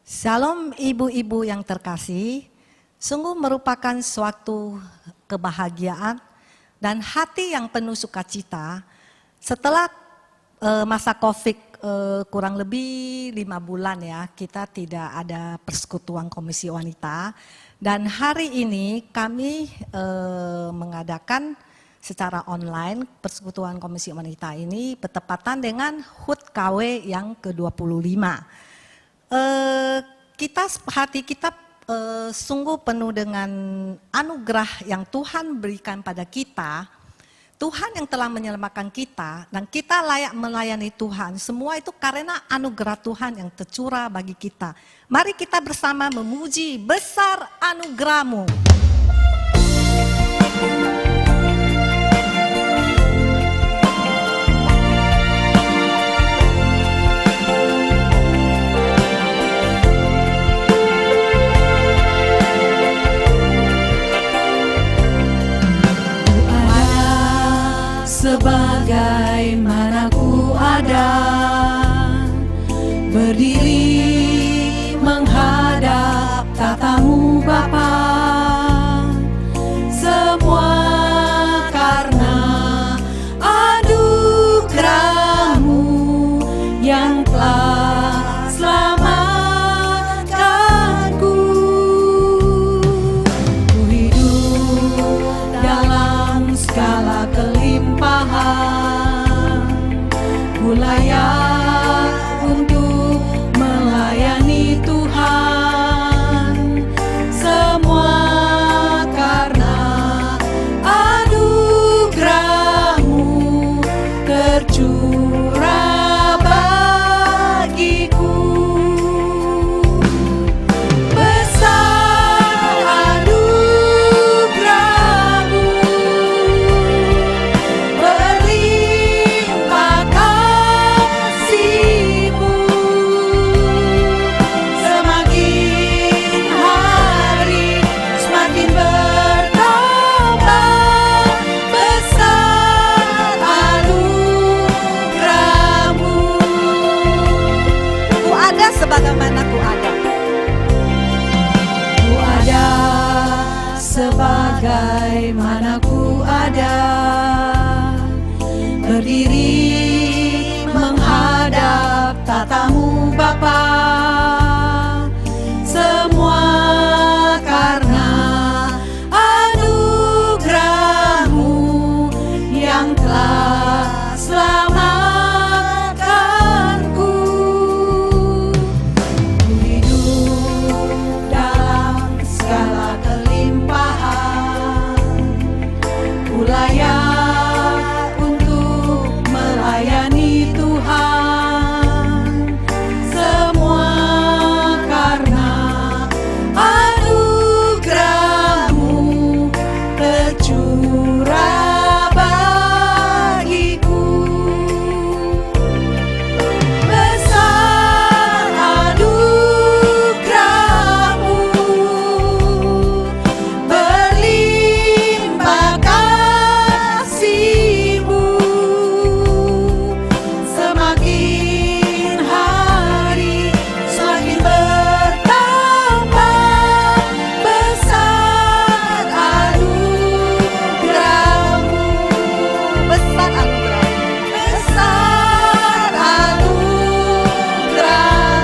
Shalom ibu-ibu yang terkasih, sungguh merupakan suatu kebahagiaan dan hati yang penuh sukacita setelah masa Covid kurang lebih 5 bulan ya, kita tidak ada persekutuan Komisi Wanita. Dan hari ini kami mengadakan secara online persekutuan Komisi Wanita ini bertepatan dengan HUT KW yang ke-25. Hati kita sungguh penuh dengan anugerah yang Tuhan berikan pada kita. Tuhan yang telah menyelamatkan kita dan kita layak melayani Tuhan. Semua itu karena anugerah Tuhan yang tercurah bagi kita. Mari kita bersama memuji besar anugerah-Mu. Sebagaimana ku ada, berdiri menghadap tatamu Bapa, semua karena anugerah-Mu yang telah selamatkanku. Ku hidup dalam segala ku layak untuk melayani Tuhan, semua karena anugerah-Mu tercurah bagiku. Besar anugerah-Mu, berlimpah kasih-Mu, semakin hari semakin bertambah. Besar anugerah-Mu. Ku ada sebagaimana ku ada. Ku ada sebagaimana ku ada, berdiri menghadap tatamu Bapa, semua karena anugerah-Mu yang telah selamatkanku. Ku hidup dalam segala kelimpahan, ku layak untuk melayani Tuhan, semua karena anugerah-Mu tercurah bagiku. Besar anugerah-Mu, berlimpah kasih-Mu, semakin hari semakin bertambah. Besar anugerah-Mu, Besar anugerah. besar anugerah.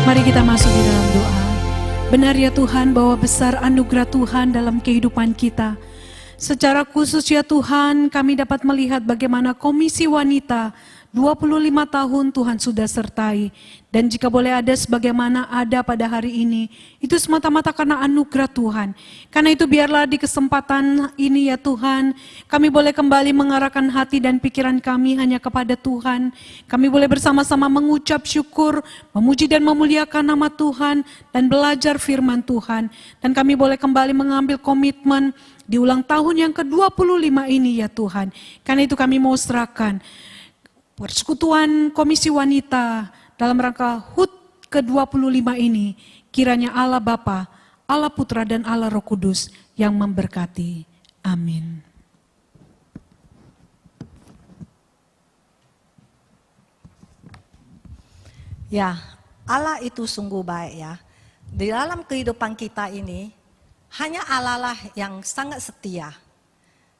Mari kita masuk di dalam doa. Benar ya Tuhan bahwa besar anugerah Tuhan dalam kehidupan kita. Secara khusus ya Tuhan, kami dapat melihat bagaimana Komisi Wanita 25 tahun Tuhan sudah sertai. Dan jika boleh ada sebagaimana ada pada hari ini, itu semata-mata karena anugerah Tuhan. Karena itu biarlah di kesempatan ini ya Tuhan, kami boleh kembali mengarahkan hati dan pikiran kami hanya kepada Tuhan. Kami boleh bersama-sama mengucap syukur, memuji dan memuliakan nama Tuhan, dan belajar firman Tuhan. Dan kami boleh kembali mengambil komitmen di ulang tahun yang ke-25 ini ya Tuhan. Karena itu kami mau serahkan persekutuan Komisi Wanita dalam rangka HUT ke-25 ini, kiranya Allah Bapa, Allah Putra dan Allah Roh Kudus yang memberkati. Amin. Ya, Allah itu sungguh baik ya. Di dalam kehidupan kita ini, hanya Allah lah yang sangat setia.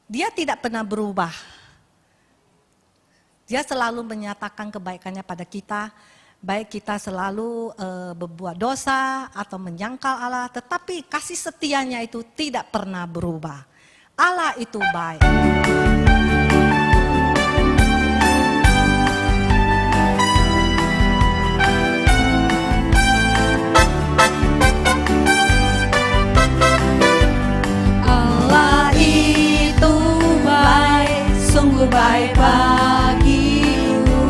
Dia tidak pernah berubah. Dia selalu menyatakan kebaikannya pada kita, baik kita selalu berbuat dosa atau menyangkal Allah, tetapi kasih setianya itu tidak pernah berubah. Allah itu baik. Allah itu baik, sungguh baik bagiku,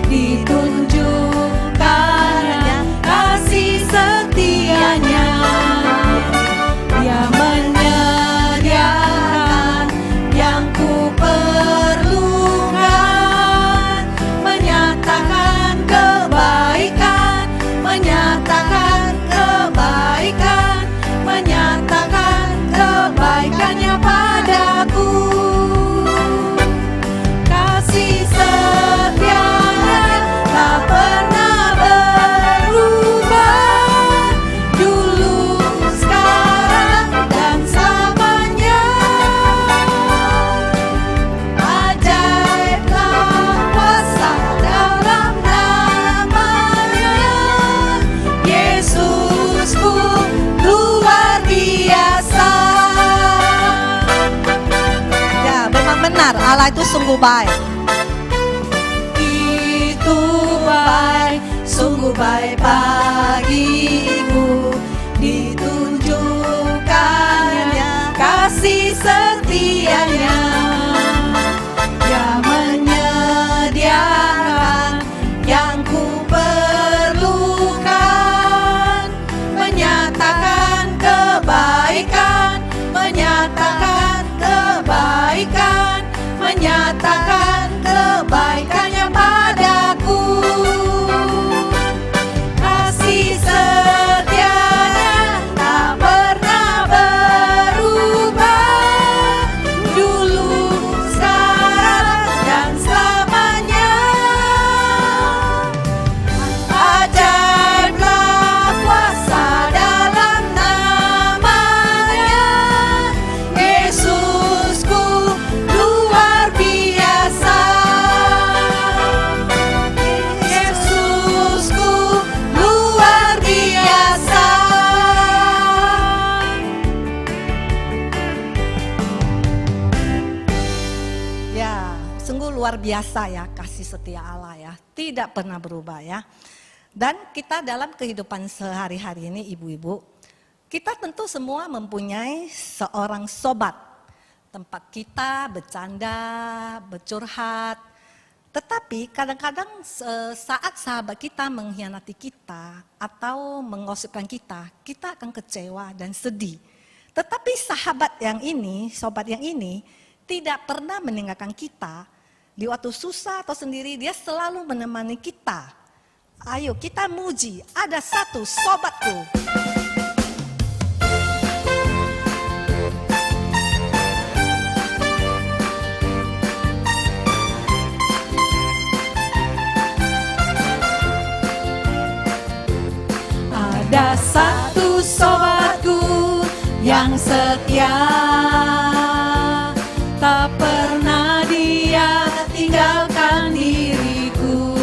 ditunjukkannya kasih setianya. Dia menyediakan yang ku perlukan, menyatakan kebaikan, menyatakan kebaikan, menyatakan kebaikannya padaku. Kasih setianya tak pernah berubah, dulu, sekarang, dan selamanya. Ajaiblah kuasa dalam namanya, Yesusku luar biasa. Ya, memang benar, Allah itu sungguh baik. Itu baik, sungguh baik bagiku, ditunjukkannya kasih setianya. Dia menyediakan yang ku perlukan, menyatakan kebaikan, menyatakan kebaikan, menyatakan kebaikannya padaku. Kasih setianya tak pernah berubah, dulu, sekarang, dan selamanya. Ajaiblah kuasa dalam namanya, Yesusku luar biasa. Yesusku luar biasa. Ya, sungguh luar biasa ya kasih setia Allah ya, tidak pernah berubah ya. Dan kita dalam kehidupan sehari-hari ini ibu-ibu, kita tentu semua mempunyai seorang sobat, tempat kita bercanda, bercurhat. Tetapi kadang-kadang saat sahabat kita mengkhianati kita atau menggosipkan kita, kita akan kecewa dan sedih. Tetapi sahabat yang ini, sobat yang ini, tidak pernah meninggalkan kita. Di waktu susah atau sendiri, dia selalu menemani kita. Ayo kita muji, ada satu sobatku. Ada satu sobatku yang setia, tak pernah dia tinggalkan diriku.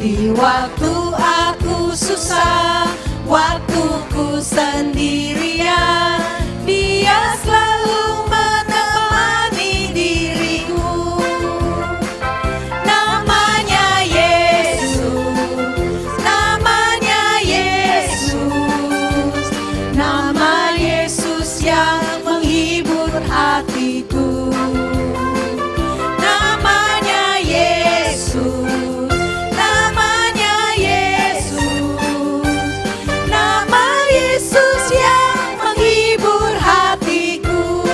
Di waktu aku susah, waktu ku sendirian, dia selalu menemani diriku. Namanya Yesus, namanya Yesus, nama Yesus yang menghibur hatiku. Namanya Yesus, namanya Yesus, nama Yesus yang menghibur hatiku.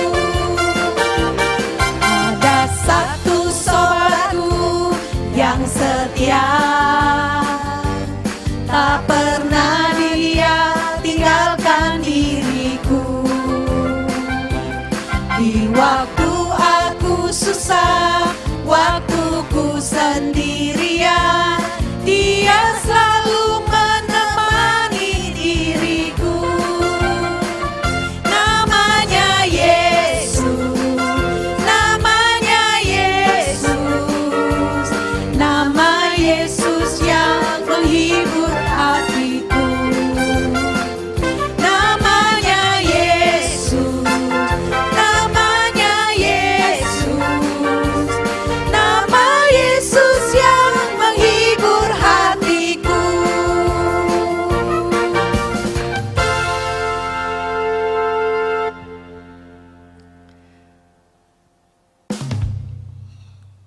Ada satu sobatku yang setia, tak pernah dia tinggalkan diriku. Di waktu aku susah, waktu ku sendirian,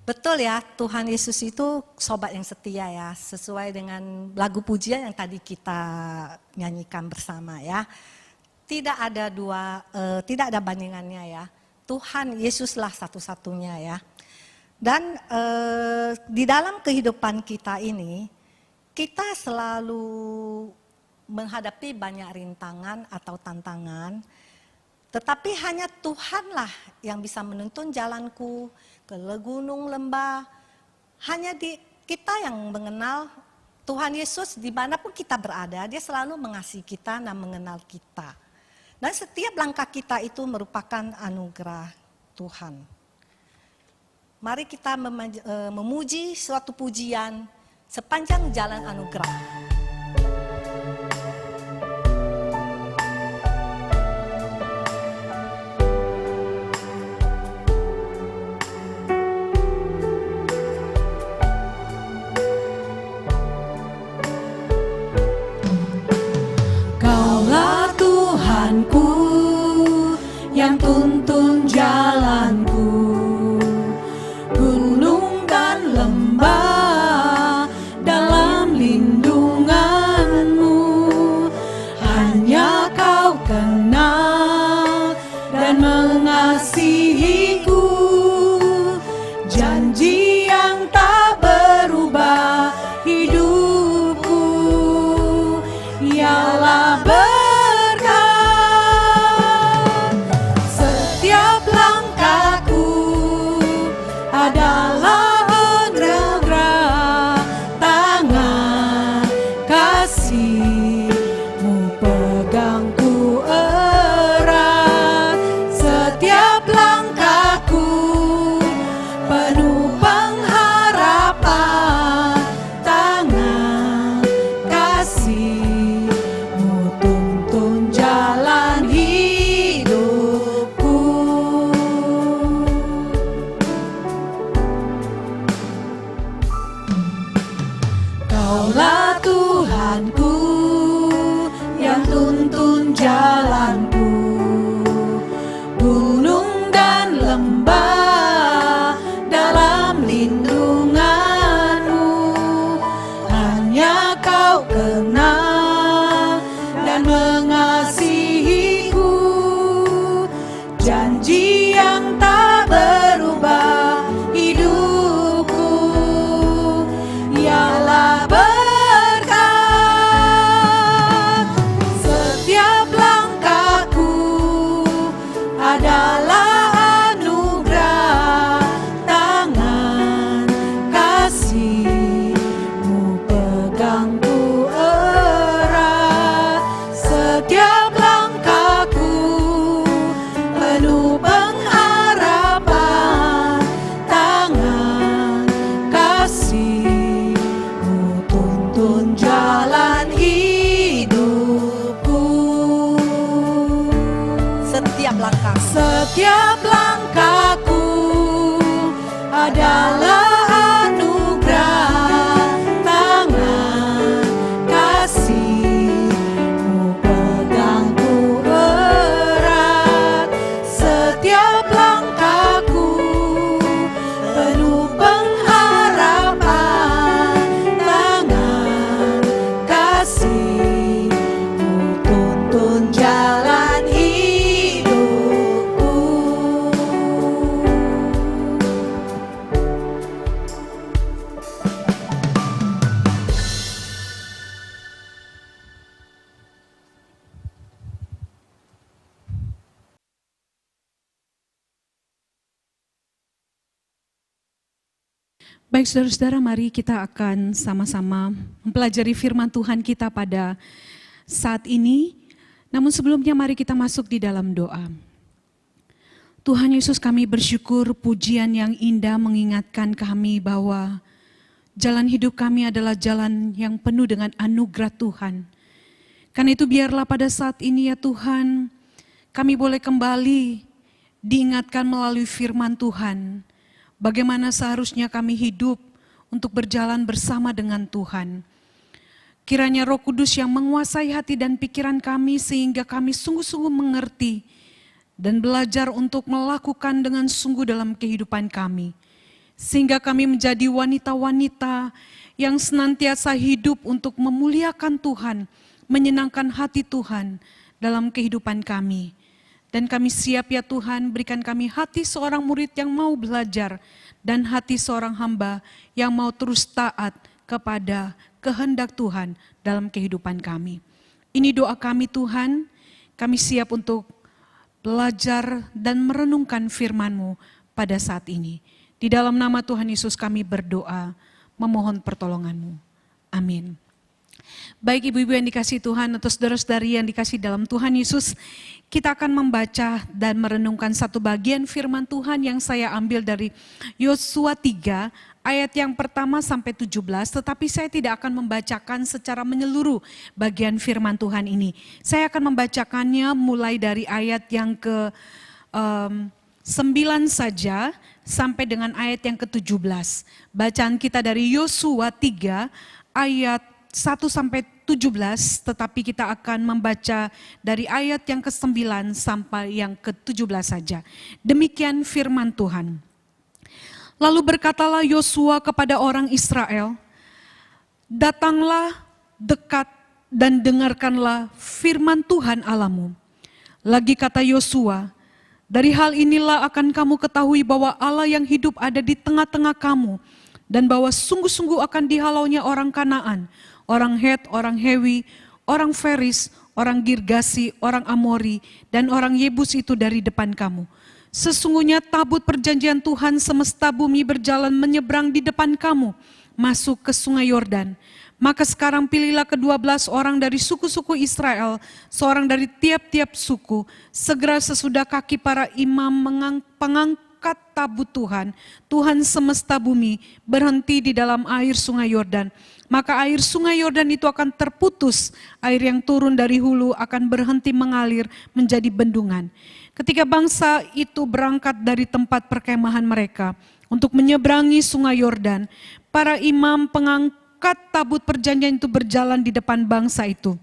Betul ya, Tuhan Yesus itu sobat yang setia ya, sesuai dengan lagu pujian yang tadi kita nyanyikan bersama ya. Tidak ada bandingannya ya. Tuhan Yesuslah satu-satunya ya. Dan di dalam kehidupan kita ini, kita selalu menghadapi banyak rintangan atau tantangan. Tetapi hanya Tuhanlah yang bisa menuntun jalanku ke gunung lembah. Hanya kita yang mengenal Tuhan Yesus dimanapun kita berada, dia selalu mengasihi kita dan mengenal kita. Dan setiap langkah kita itu merupakan anugerah Tuhan. Mari kita memuji suatu pujian sepanjang jalan anugerah. Kaulah Tuhanku yang tuntun jalanku, gunung dan lembah dalam lindunganmu. Hanya Kau kenal dan mengasihiku, janji yang tak berubah hidupku, ialah berkat. Setiap langkahku adalah anugerah, tangan kasih-Mu pegangku erat. Setiap langkahku penuh pengharapan, tangan kasih-Mu tuntun jalan hidupku. Kaulah Tuhanku yang tuntun jalanku, gunung dan lembah dalam lindunganmu. Hanya Kau kenal dan mengasihiku, janji yang tak berubah hidupku, ialah berkat. Setiap langkahku adalah anugerah, tangan kasih-Mu pegangku erat. Setiap langkahku penuh pengharapan, tangan kasih-Mu tuntun jalan hidupku. Setiap langkah. Setiap langkahku adalah anugerah, tangan kasih-Mu pegangku erat. Setiap langkahku penuh pengharapan, tangan kasih-Mu tuntun jalan hidupku. Baik saudara-saudara, mari kita akan sama-sama mempelajari firman Tuhan kita pada saat ini. Namun sebelumnya mari kita masuk di dalam doa. Tuhan Yesus, kami bersyukur pujian yang indah mengingatkan kami bahwa jalan hidup kami adalah jalan yang penuh dengan anugerah Tuhan. Karena itu biarlah pada saat ini ya Tuhan, kami boleh kembali diingatkan melalui firman Tuhan, bagaimana seharusnya kami hidup untuk berjalan bersama dengan Tuhan. Kiranya Roh Kudus yang menguasai hati dan pikiran kami sehingga kami sungguh-sungguh mengerti dan belajar untuk melakukan dengan sungguh dalam kehidupan kami. sehingga kami menjadi wanita-wanita yang senantiasa hidup untuk memuliakan Tuhan, menyenangkan hati Tuhan dalam kehidupan kami. Dan kami siap ya Tuhan, berikan kami hati seorang murid yang mau belajar dan hati seorang hamba yang mau terus taat kepada kehendak Tuhan dalam kehidupan kami. Ini doa kami Tuhan, kami siap untuk belajar dan merenungkan firman-Mu pada saat ini. Di dalam nama Tuhan Yesus kami berdoa, memohon pertolongan-Mu. Amin. Baik ibu-ibu yang dikasihi Tuhan atau saudara-saudari yang dikasihi dalam Tuhan Yesus, kita akan membaca dan merenungkan satu bagian firman Tuhan yang saya ambil dari Yosua 3 ayat yang pertama sampai 17, tetapi saya tidak akan membacakan secara menyeluruh bagian firman Tuhan ini. Saya akan membacakannya mulai dari ayat yang ke 9 saja sampai dengan ayat yang ke-17. Bacaan kita dari Yosua 3 ayat 1 sampai 17, tetapi kita akan membaca dari ayat yang ke-9 sampai yang ke-17 saja. Demikian firman Tuhan. Lalu berkatalah Yosua kepada orang Israel, datanglah dekat dan dengarkanlah firman Tuhan Allahmu. Lagi kata Yosua, dari hal inilah akan kamu ketahui bahwa Allah yang hidup ada di tengah-tengah kamu, dan bahwa sungguh-sungguh akan dihalaunya orang Kanaan, orang Het, orang Hewi, orang Feris, orang Girgasi, orang Amori, dan orang Yebus itu dari depan kamu. Sesungguhnya tabut perjanjian Tuhan semesta bumi berjalan menyeberang di depan kamu, masuk ke sungai Yordan. Maka sekarang pilihlah ke-12 orang dari suku-suku Israel, seorang dari tiap-tiap suku. Segera sesudah kaki para imam pengangkat tabut Tuhan, Tuhan semesta bumi, berhenti di dalam air sungai Yordan. Maka air sungai Yordan itu akan terputus, air yang turun dari hulu akan berhenti mengalir menjadi bendungan. Ketika bangsa itu berangkat dari tempat perkemahan mereka untuk menyeberangi sungai Yordan, para imam pengangkat tabut perjanjian itu berjalan di depan bangsa itu.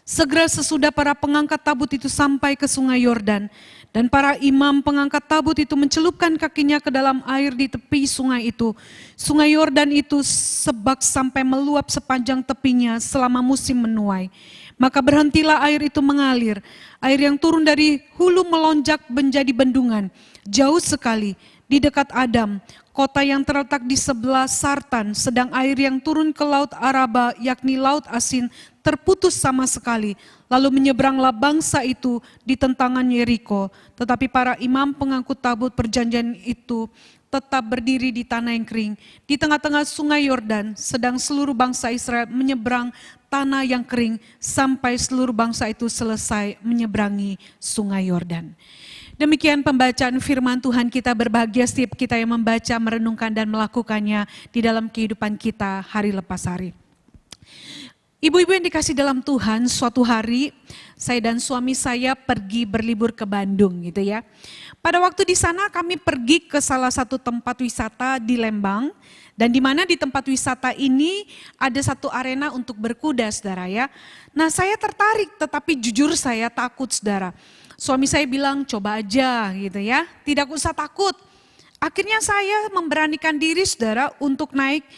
Segera sesudah para pengangkat tabut itu sampai ke sungai Yordan, dan para imam pengangkat tabut itu mencelupkan kakinya ke dalam air di tepi sungai itu. Sungai Yordan itu sebak sampai meluap sepanjang tepinya selama musim menuai. Maka berhentilah air itu mengalir. Air yang turun dari hulu melonjak menjadi bendungan, jauh sekali di dekat Adam, kota yang terletak di sebelah Sartan, sedang air yang turun ke laut Araba, yakni laut asin, terputus sama sekali. Lalu menyeberanglah bangsa itu di tentangan Yeriko. Tetapi para imam pengangkut tabut perjanjian itu tetap berdiri di tanah yang kering, di tengah-tengah sungai Yordan, sedang seluruh bangsa Israel menyeberang tanah yang kering, sampai seluruh bangsa itu selesai menyeberangi sungai Yordan. Demikian pembacaan firman Tuhan kita. Berbahagia setiap kita yang membaca, merenungkan dan melakukannya di dalam kehidupan kita hari lepas hari. Ibu-ibu yang dikasih dalam Tuhan, suatu hari saya dan suami saya pergi berlibur ke Bandung gitu ya. Pada waktu di sana kami pergi ke salah satu tempat wisata di Lembang, dan di mana di tempat wisata ini ada satu arena untuk berkuda saudara ya. Nah saya tertarik, tetapi jujur saya takut saudara. Suami saya bilang coba aja gitu ya, tidak usah takut. Akhirnya saya memberanikan diri saudara untuk naik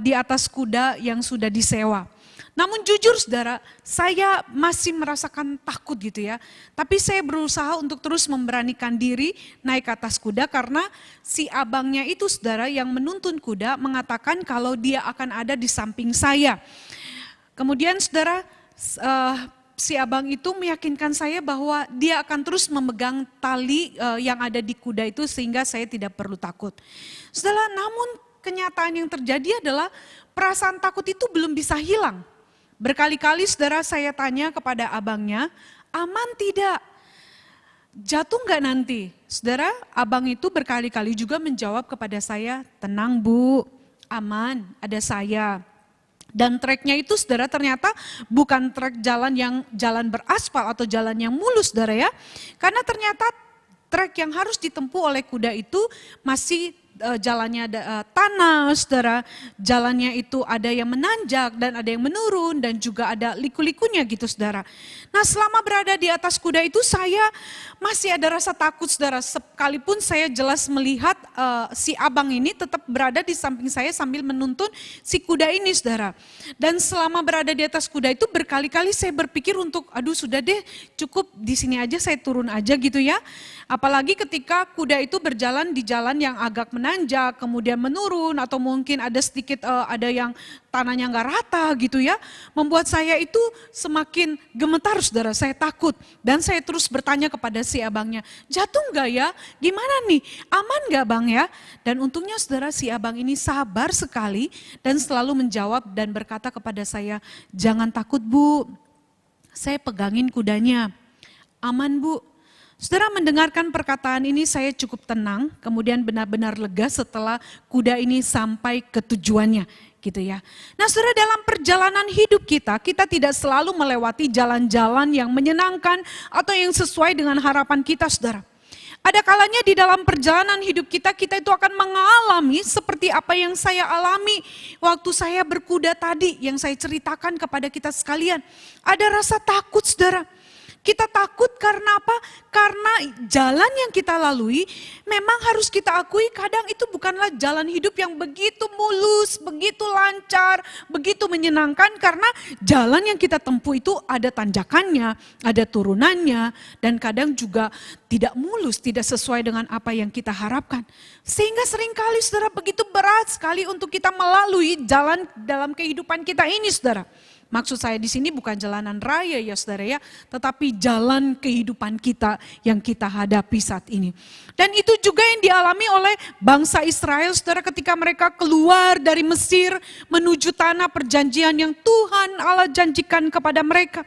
di atas kuda yang sudah disewa. Namun jujur saudara, saya masih merasakan takut gitu ya. Tapi saya berusaha untuk terus memberanikan diri naik ke atas kuda, karena si abangnya itu saudara yang menuntun kuda mengatakan kalau dia akan ada di samping saya. Kemudian saudara, si abang itu meyakinkan saya bahwa dia akan terus memegang tali yang ada di kuda itu sehingga saya tidak perlu takut. Saudara, namun kenyataan yang terjadi adalah perasaan takut itu belum bisa hilang. Berkali-kali saudara saya tanya kepada abangnya, aman tidak? Jatuh enggak nanti? Saudara, abang itu berkali-kali juga menjawab kepada saya, tenang Bu, aman, ada saya. Dan treknya itu saudara ternyata bukan trek jalan beraspal atau jalan yang mulus saudara ya. Karena ternyata trek yang harus ditempuh oleh kuda itu masih jalannya ada tanah, saudara, jalannya itu ada yang menanjak dan ada yang menurun dan juga ada liku-likunya gitu, saudara. Nah, selama berada di atas kuda itu saya masih ada rasa takut, saudara. Sekalipun saya jelas melihat si abang ini tetap berada di samping saya sambil menuntun si kuda ini, saudara. Dan selama berada di atas kuda itu berkali-kali saya berpikir untuk, aduh sudah deh, cukup di sini aja, saya turun aja gitu ya. Apalagi ketika kuda itu berjalan di jalan yang agak menanjak, kemudian menurun, atau mungkin ada sedikit ada yang tanahnya nggak rata gitu ya. Membuat saya itu semakin gemetar, saudara, saya takut. Dan saya terus bertanya kepada si abangnya, jatuh nggak ya? Gimana nih? Aman nggak bang ya? Dan untungnya, saudara, si abang ini sabar sekali dan selalu menjawab dan berkata kepada saya, jangan takut bu, saya pegangin kudanya, aman bu. Saudara, mendengarkan perkataan ini saya cukup tenang, kemudian benar-benar lega setelah kuda ini sampai ke tujuannya gitu ya. Nah, saudara, dalam perjalanan hidup kita tidak selalu melewati jalan-jalan yang menyenangkan atau yang sesuai dengan harapan kita, saudara. Ada kalanya di dalam perjalanan hidup kita itu akan mengalami seperti apa yang saya alami waktu saya berkuda tadi, yang saya ceritakan kepada kita sekalian. Ada rasa takut, saudara. Kita takut karena apa? Karena jalan yang kita lalui memang harus kita akui kadang itu bukanlah jalan hidup yang begitu mulus, begitu lancar, begitu menyenangkan, karena jalan yang kita tempuh itu ada tanjakannya, ada turunannya, dan kadang juga tidak mulus, tidak sesuai dengan apa yang kita harapkan. Sehingga seringkali, saudara, begitu berat sekali untuk kita melalui jalan dalam kehidupan kita ini, saudara. Maksud saya di sini bukan jalanan raya ya, saudara ya, tetapi jalan kehidupan kita yang kita hadapi saat ini. Dan itu juga yang dialami oleh bangsa Israel, saudara, ketika mereka keluar dari Mesir menuju tanah perjanjian yang Tuhan Allah janjikan kepada mereka.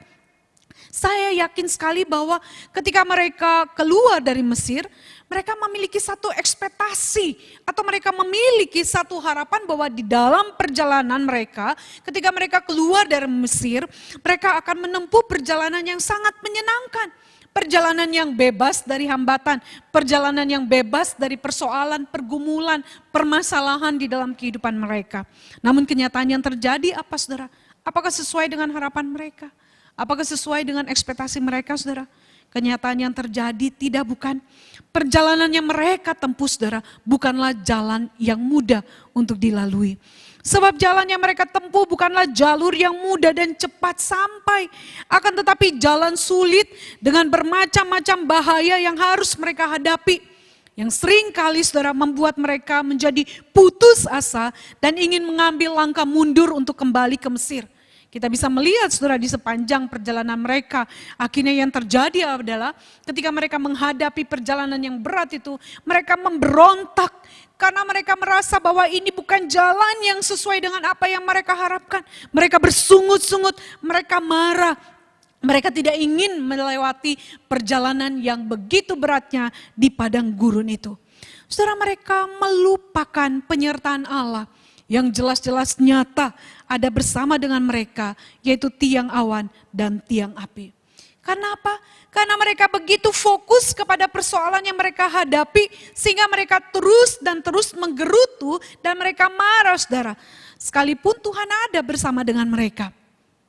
Saya yakin sekali bahwa ketika mereka keluar dari Mesir, mereka memiliki satu ekspektasi atau mereka memiliki satu harapan bahwa di dalam perjalanan mereka, ketika mereka keluar dari Mesir, mereka akan menempuh perjalanan yang sangat menyenangkan. Perjalanan yang bebas dari hambatan, perjalanan yang bebas dari persoalan, pergumulan, permasalahan di dalam kehidupan mereka. Namun kenyataan yang terjadi apa, saudara? Apakah sesuai dengan harapan mereka? Apakah sesuai dengan ekspektasi mereka, saudara? Kenyataan yang terjadi bukan. Perjalanan yang mereka tempuh, saudara, bukanlah jalan yang mudah untuk dilalui. Sebab jalan yang mereka tempuh bukanlah jalur yang mudah dan cepat sampai. Akan tetapi jalan sulit dengan bermacam-macam bahaya yang harus mereka hadapi. Yang sering kali, saudara, membuat mereka menjadi putus asa dan ingin mengambil langkah mundur untuk kembali ke Mesir. Kita bisa melihat, saudara, di sepanjang perjalanan mereka, akhirnya yang terjadi adalah ketika mereka menghadapi perjalanan yang berat itu, mereka memberontak karena mereka merasa bahwa ini bukan jalan yang sesuai dengan apa yang mereka harapkan. Mereka bersungut-sungut, mereka marah, mereka tidak ingin melewati perjalanan yang begitu beratnya di padang gurun itu. Saudara, mereka melupakan penyertaan Allah yang jelas-jelas nyata ada bersama dengan mereka, yaitu tiang awan dan tiang api. Karena apa? Karena mereka begitu fokus kepada persoalan yang mereka hadapi, sehingga mereka terus dan terus menggerutu dan mereka marah, saudara. Sekalipun Tuhan ada bersama dengan mereka,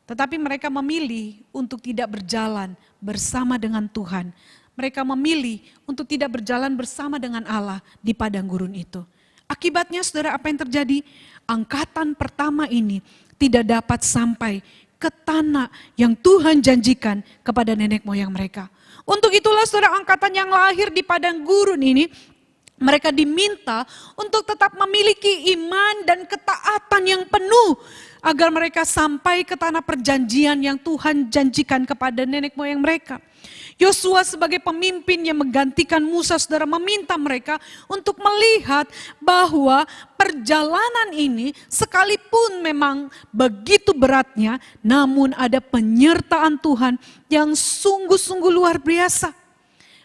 tetapi mereka memilih untuk tidak berjalan bersama dengan Tuhan. Mereka memilih untuk tidak berjalan bersama dengan Allah di padang gurun itu. Akibatnya, saudara, apa yang terjadi? Angkatan pertama ini tidak dapat sampai ke tanah yang Tuhan janjikan kepada nenek moyang mereka. Untuk itulah, saudara, angkatan yang lahir di padang gurun ini, mereka diminta untuk tetap memiliki iman dan ketaatan yang penuh agar mereka sampai ke tanah perjanjian yang Tuhan janjikan kepada nenek moyang mereka. Yosua sebagai pemimpin yang menggantikan Musa, saudara, meminta mereka untuk melihat bahwa perjalanan ini sekalipun memang begitu beratnya, namun ada penyertaan Tuhan yang sungguh-sungguh luar biasa.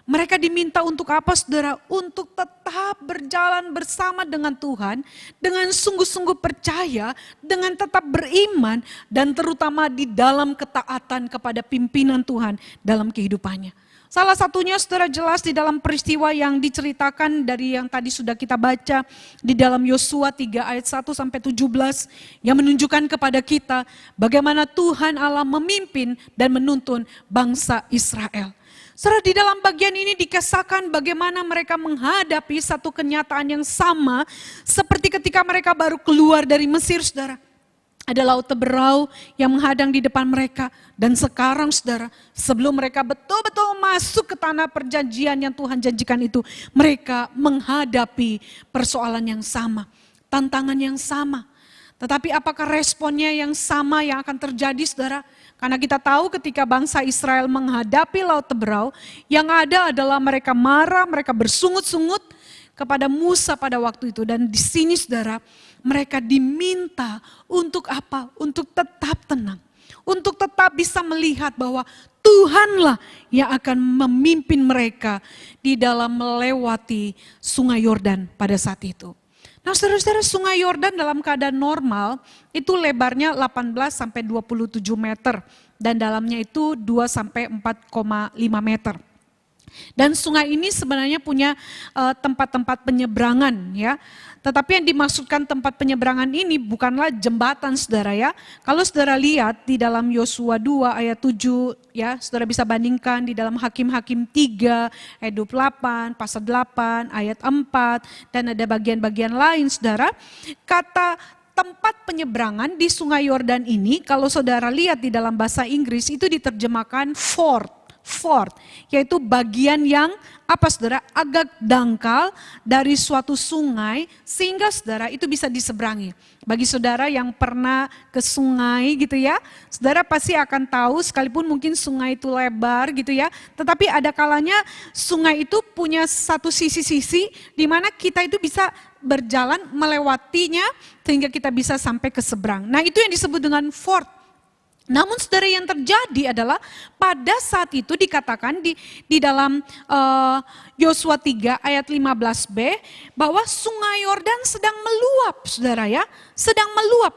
Mereka diminta untuk apa, saudara? Untuk tetap berjalan bersama dengan Tuhan, dengan sungguh-sungguh percaya, dengan tetap beriman, dan terutama di dalam ketaatan kepada pimpinan Tuhan dalam kehidupannya. Salah satunya saudara jelas di dalam peristiwa yang diceritakan dari yang tadi sudah kita baca di dalam Yosua 3 ayat 1 sampai 17 yang menunjukkan kepada kita bagaimana Tuhan Allah memimpin dan menuntun bangsa Israel. Saudara, di dalam bagian ini dikisahkan bagaimana mereka menghadapi satu kenyataan yang sama seperti ketika mereka baru keluar dari Mesir, saudara. Ada laut Teberau yang menghadang di depan mereka. Dan sekarang saudara, sebelum mereka betul-betul masuk ke tanah perjanjian yang Tuhan janjikan itu, mereka menghadapi persoalan yang sama, tantangan yang sama. Tetapi apakah responnya yang sama yang akan terjadi saudara? Karena kita tahu ketika bangsa Israel menghadapi laut Teberau, yang ada adalah mereka marah, mereka bersungut-sungut kepada Musa pada waktu itu. Dan di sini saudara, mereka diminta untuk apa? Untuk tetap tenang. Untuk tetap bisa melihat bahwa Tuhanlah yang akan memimpin mereka di dalam melewati sungai Yordan pada saat itu. Nah saudara-saudara, sungai Yordan dalam keadaan normal itu lebarnya 18 sampai 27 meter. Dan dalamnya itu 2 sampai 4,5 meter. Dan sungai ini sebenarnya punya tempat-tempat penyeberangan ya. Tetapi yang dimaksudkan tempat penyeberangan ini bukanlah jembatan saudara ya. Kalau saudara lihat di dalam Yosua 2 ayat 7 ya, saudara bisa bandingkan di dalam Hakim-Hakim 3 ayat 28, pasal 8 ayat 4 dan ada bagian-bagian lain saudara. Kata tempat penyeberangan di sungai Yordan ini kalau saudara lihat di dalam bahasa Inggris itu diterjemahkan ford, yaitu bagian yang apa saudara, agak dangkal dari suatu sungai sehingga saudara itu bisa diseberangi. Bagi saudara yang pernah ke sungai gitu ya, saudara pasti akan tahu sekalipun mungkin sungai itu lebar gitu ya, tetapi ada kalanya sungai itu punya satu sisi-sisi di mana kita itu bisa berjalan melewatinya sehingga kita bisa sampai ke seberang. Nah itu yang disebut dengan ford. Namun saudara yang terjadi adalah pada saat itu dikatakan di dalam Yosua 3 ayat 15b bahwa sungai Yordan sedang meluap saudara ya, sedang meluap.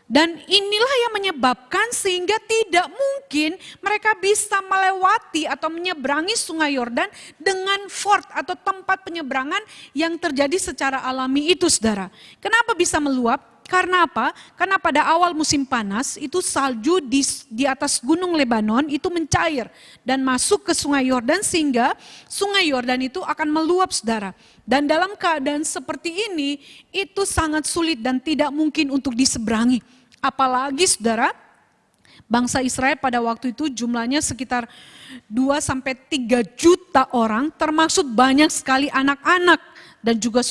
Dan inilah yang menyebabkan sehingga tidak mungkin mereka bisa melewati atau menyeberangi sungai Yordan dengan ford atau tempat penyeberangan yang terjadi secara alami itu saudara. Kenapa bisa meluap? Karena apa? Karena pada awal musim panas itu salju di atas gunung Lebanon itu mencair dan masuk ke sungai Yordan sehingga sungai Yordan itu akan meluap saudara. Dan dalam keadaan seperti ini itu sangat sulit dan tidak mungkin untuk diseberangi. Apalagi saudara, bangsa Israel pada waktu itu jumlahnya sekitar 2-3 juta orang termasuk banyak sekali anak-anak. Dan juga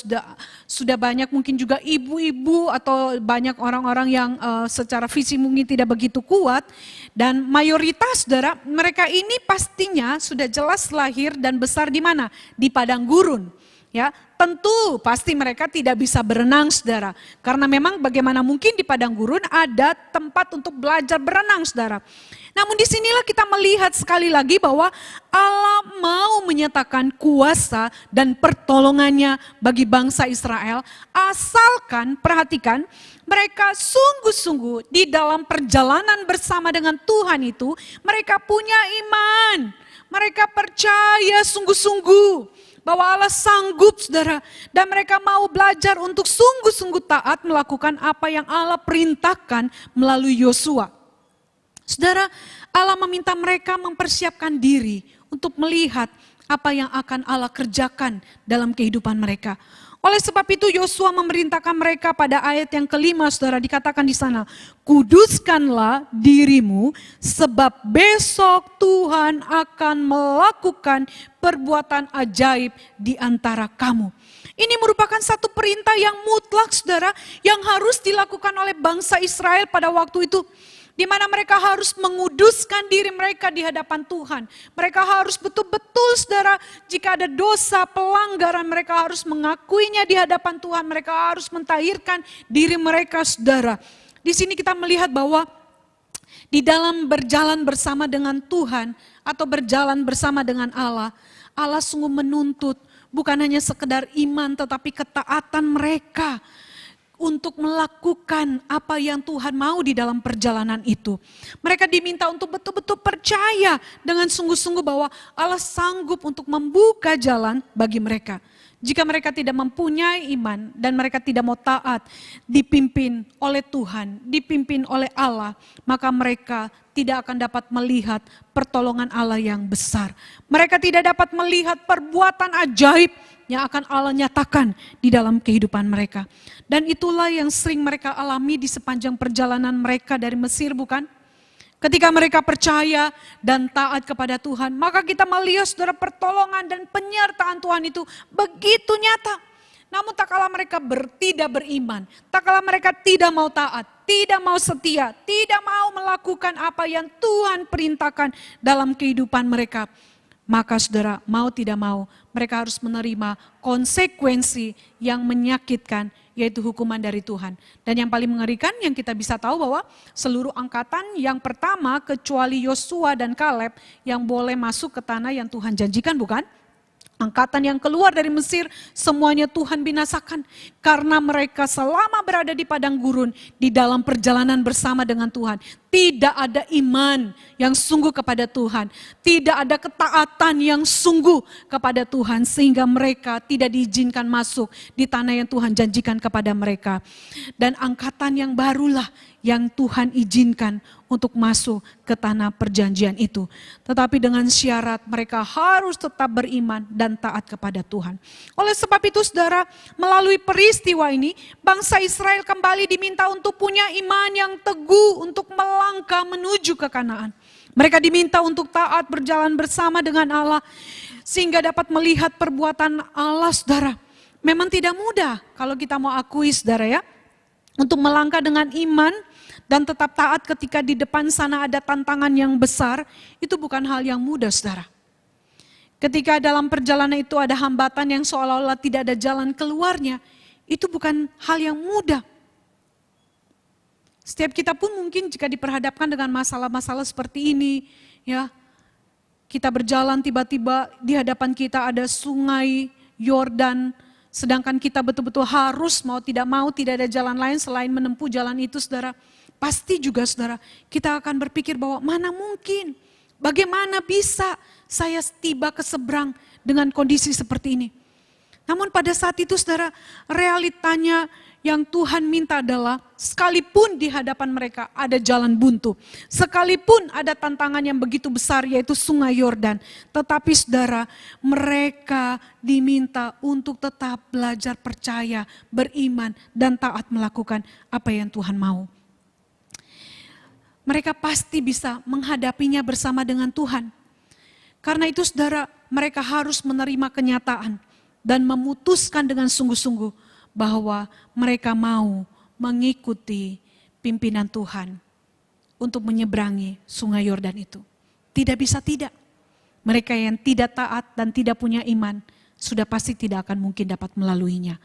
sudah banyak mungkin juga ibu-ibu atau banyak orang-orang yang secara fisik mungkin tidak begitu kuat. Dan mayoritas saudara mereka ini pastinya sudah jelas lahir dan besar di mana? Di padang gurun. Ya, tentu pasti mereka tidak bisa berenang saudara. Karena memang bagaimana mungkin di padang gurun ada tempat untuk belajar berenang saudara. Namun disinilah kita melihat sekali lagi bahwa Allah mau menyatakan kuasa dan pertolongannya bagi bangsa Israel. Asalkan perhatikan mereka sungguh-sungguh di dalam perjalanan bersama dengan Tuhan itu. Mereka punya iman, mereka percaya sungguh-sungguh bahwa Allah sanggup saudara. Dan mereka mau belajar untuk sungguh-sungguh taat melakukan apa yang Allah perintahkan melalui Yosua. Saudara, Allah meminta mereka mempersiapkan diri untuk melihat apa yang akan Allah kerjakan dalam kehidupan mereka. Oleh sebab itu Yosua memerintahkan mereka pada ayat yang kelima saudara dikatakan di sana, kuduskanlah dirimu sebab besok Tuhan akan melakukan perbuatan ajaib di antara kamu. Ini merupakan satu perintah yang mutlak saudara yang harus dilakukan oleh bangsa Israel pada waktu itu. Di mana mereka harus menguduskan diri mereka di hadapan Tuhan. Mereka harus betul-betul saudara, jika ada dosa, pelanggaran, mereka harus mengakuinya di hadapan Tuhan. Mereka harus mentahirkan diri mereka saudara. Di sini kita melihat bahwa di dalam berjalan bersama dengan Tuhan atau berjalan bersama dengan Allah, Allah sungguh menuntut bukan hanya sekedar iman tetapi ketaatan mereka. untuk melakukan apa yang Tuhan mau di dalam perjalanan itu. Mereka diminta untuk betul-betul percaya dengan sungguh-sungguh bahwa Allah sanggup untuk membuka jalan bagi mereka. Jika mereka tidak mempunyai iman dan mereka tidak mau taat, dipimpin oleh Tuhan, dipimpin oleh Allah, maka mereka tidak akan dapat melihat pertolongan Allah yang besar. Mereka tidak dapat melihat perbuatan ajaib yang akan Allah nyatakan di dalam kehidupan mereka. Dan itulah yang sering mereka alami di sepanjang perjalanan mereka dari Mesir, bukan? Ketika mereka percaya dan taat kepada Tuhan, maka kita melihat saudara pertolongan dan penyertaan Tuhan itu begitu nyata. Namun tak kala mereka tidak beriman, tak kala mereka tidak mau taat, tidak mau setia, tidak mau melakukan apa yang Tuhan perintahkan dalam kehidupan mereka, maka saudara mau tidak mau mereka harus menerima konsekuensi yang menyakitkan, yaitu hukuman dari Tuhan. Dan yang paling mengerikan yang kita bisa tahu bahwa seluruh angkatan yang pertama kecuali Yosua dan Kaleb yang boleh masuk ke tanah yang Tuhan janjikan, bukan? Angkatan yang keluar dari Mesir semuanya Tuhan binasakan karena mereka selama berada di padang gurun di dalam perjalanan bersama dengan Tuhan. Tidak ada iman yang sungguh kepada Tuhan. Tidak ada ketaatan yang sungguh kepada Tuhan sehingga mereka tidak diizinkan masuk di tanah yang Tuhan janjikan kepada mereka. Dan angkatan yang barulah yang Tuhan izinkan untuk masuk ke tanah perjanjian itu. Tetapi dengan syarat mereka harus tetap beriman dan taat kepada Tuhan. Oleh sebab itu saudara, melalui peristiwa ini, bangsa Israel kembali diminta untuk punya iman yang teguh untuk melangkah menuju ke Kanaan. Mereka diminta untuk taat berjalan bersama dengan Allah, sehingga dapat melihat perbuatan Allah saudara. Memang tidak mudah kalau kita mau akui saudara ya, untuk melangkah dengan iman dan tetap taat ketika di depan sana ada tantangan yang besar, itu bukan hal yang mudah saudara. Ketika dalam perjalanan itu ada hambatan yang seolah-olah tidak ada jalan keluarnya, itu bukan hal yang mudah. Setiap kita pun mungkin jika diperhadapkan dengan masalah-masalah seperti ini, ya, kita berjalan tiba-tiba di hadapan kita ada sungai Yordan, sedangkan kita betul-betul harus mau tidak ada jalan lain selain menempuh jalan itu saudara. Pasti juga saudara, kita akan berpikir bahwa mana mungkin, bagaimana bisa saya tiba ke seberang dengan kondisi seperti ini. Namun pada saat itu saudara, realitanya yang Tuhan minta adalah sekalipun di hadapan mereka ada jalan buntu, sekalipun ada tantangan yang begitu besar yaitu sungai Yordan, tetapi saudara, mereka diminta untuk tetap belajar percaya, beriman dan taat melakukan apa yang Tuhan mau. Mereka pasti bisa menghadapinya bersama dengan Tuhan. Karena itu saudara, mereka harus menerima kenyataan dan memutuskan dengan sungguh-sungguh bahwa mereka mau mengikuti pimpinan Tuhan untuk menyeberangi sungai Yordan itu. Tidak bisa tidak. Mereka yang tidak taat dan tidak punya iman sudah pasti tidak akan mungkin dapat melaluinya.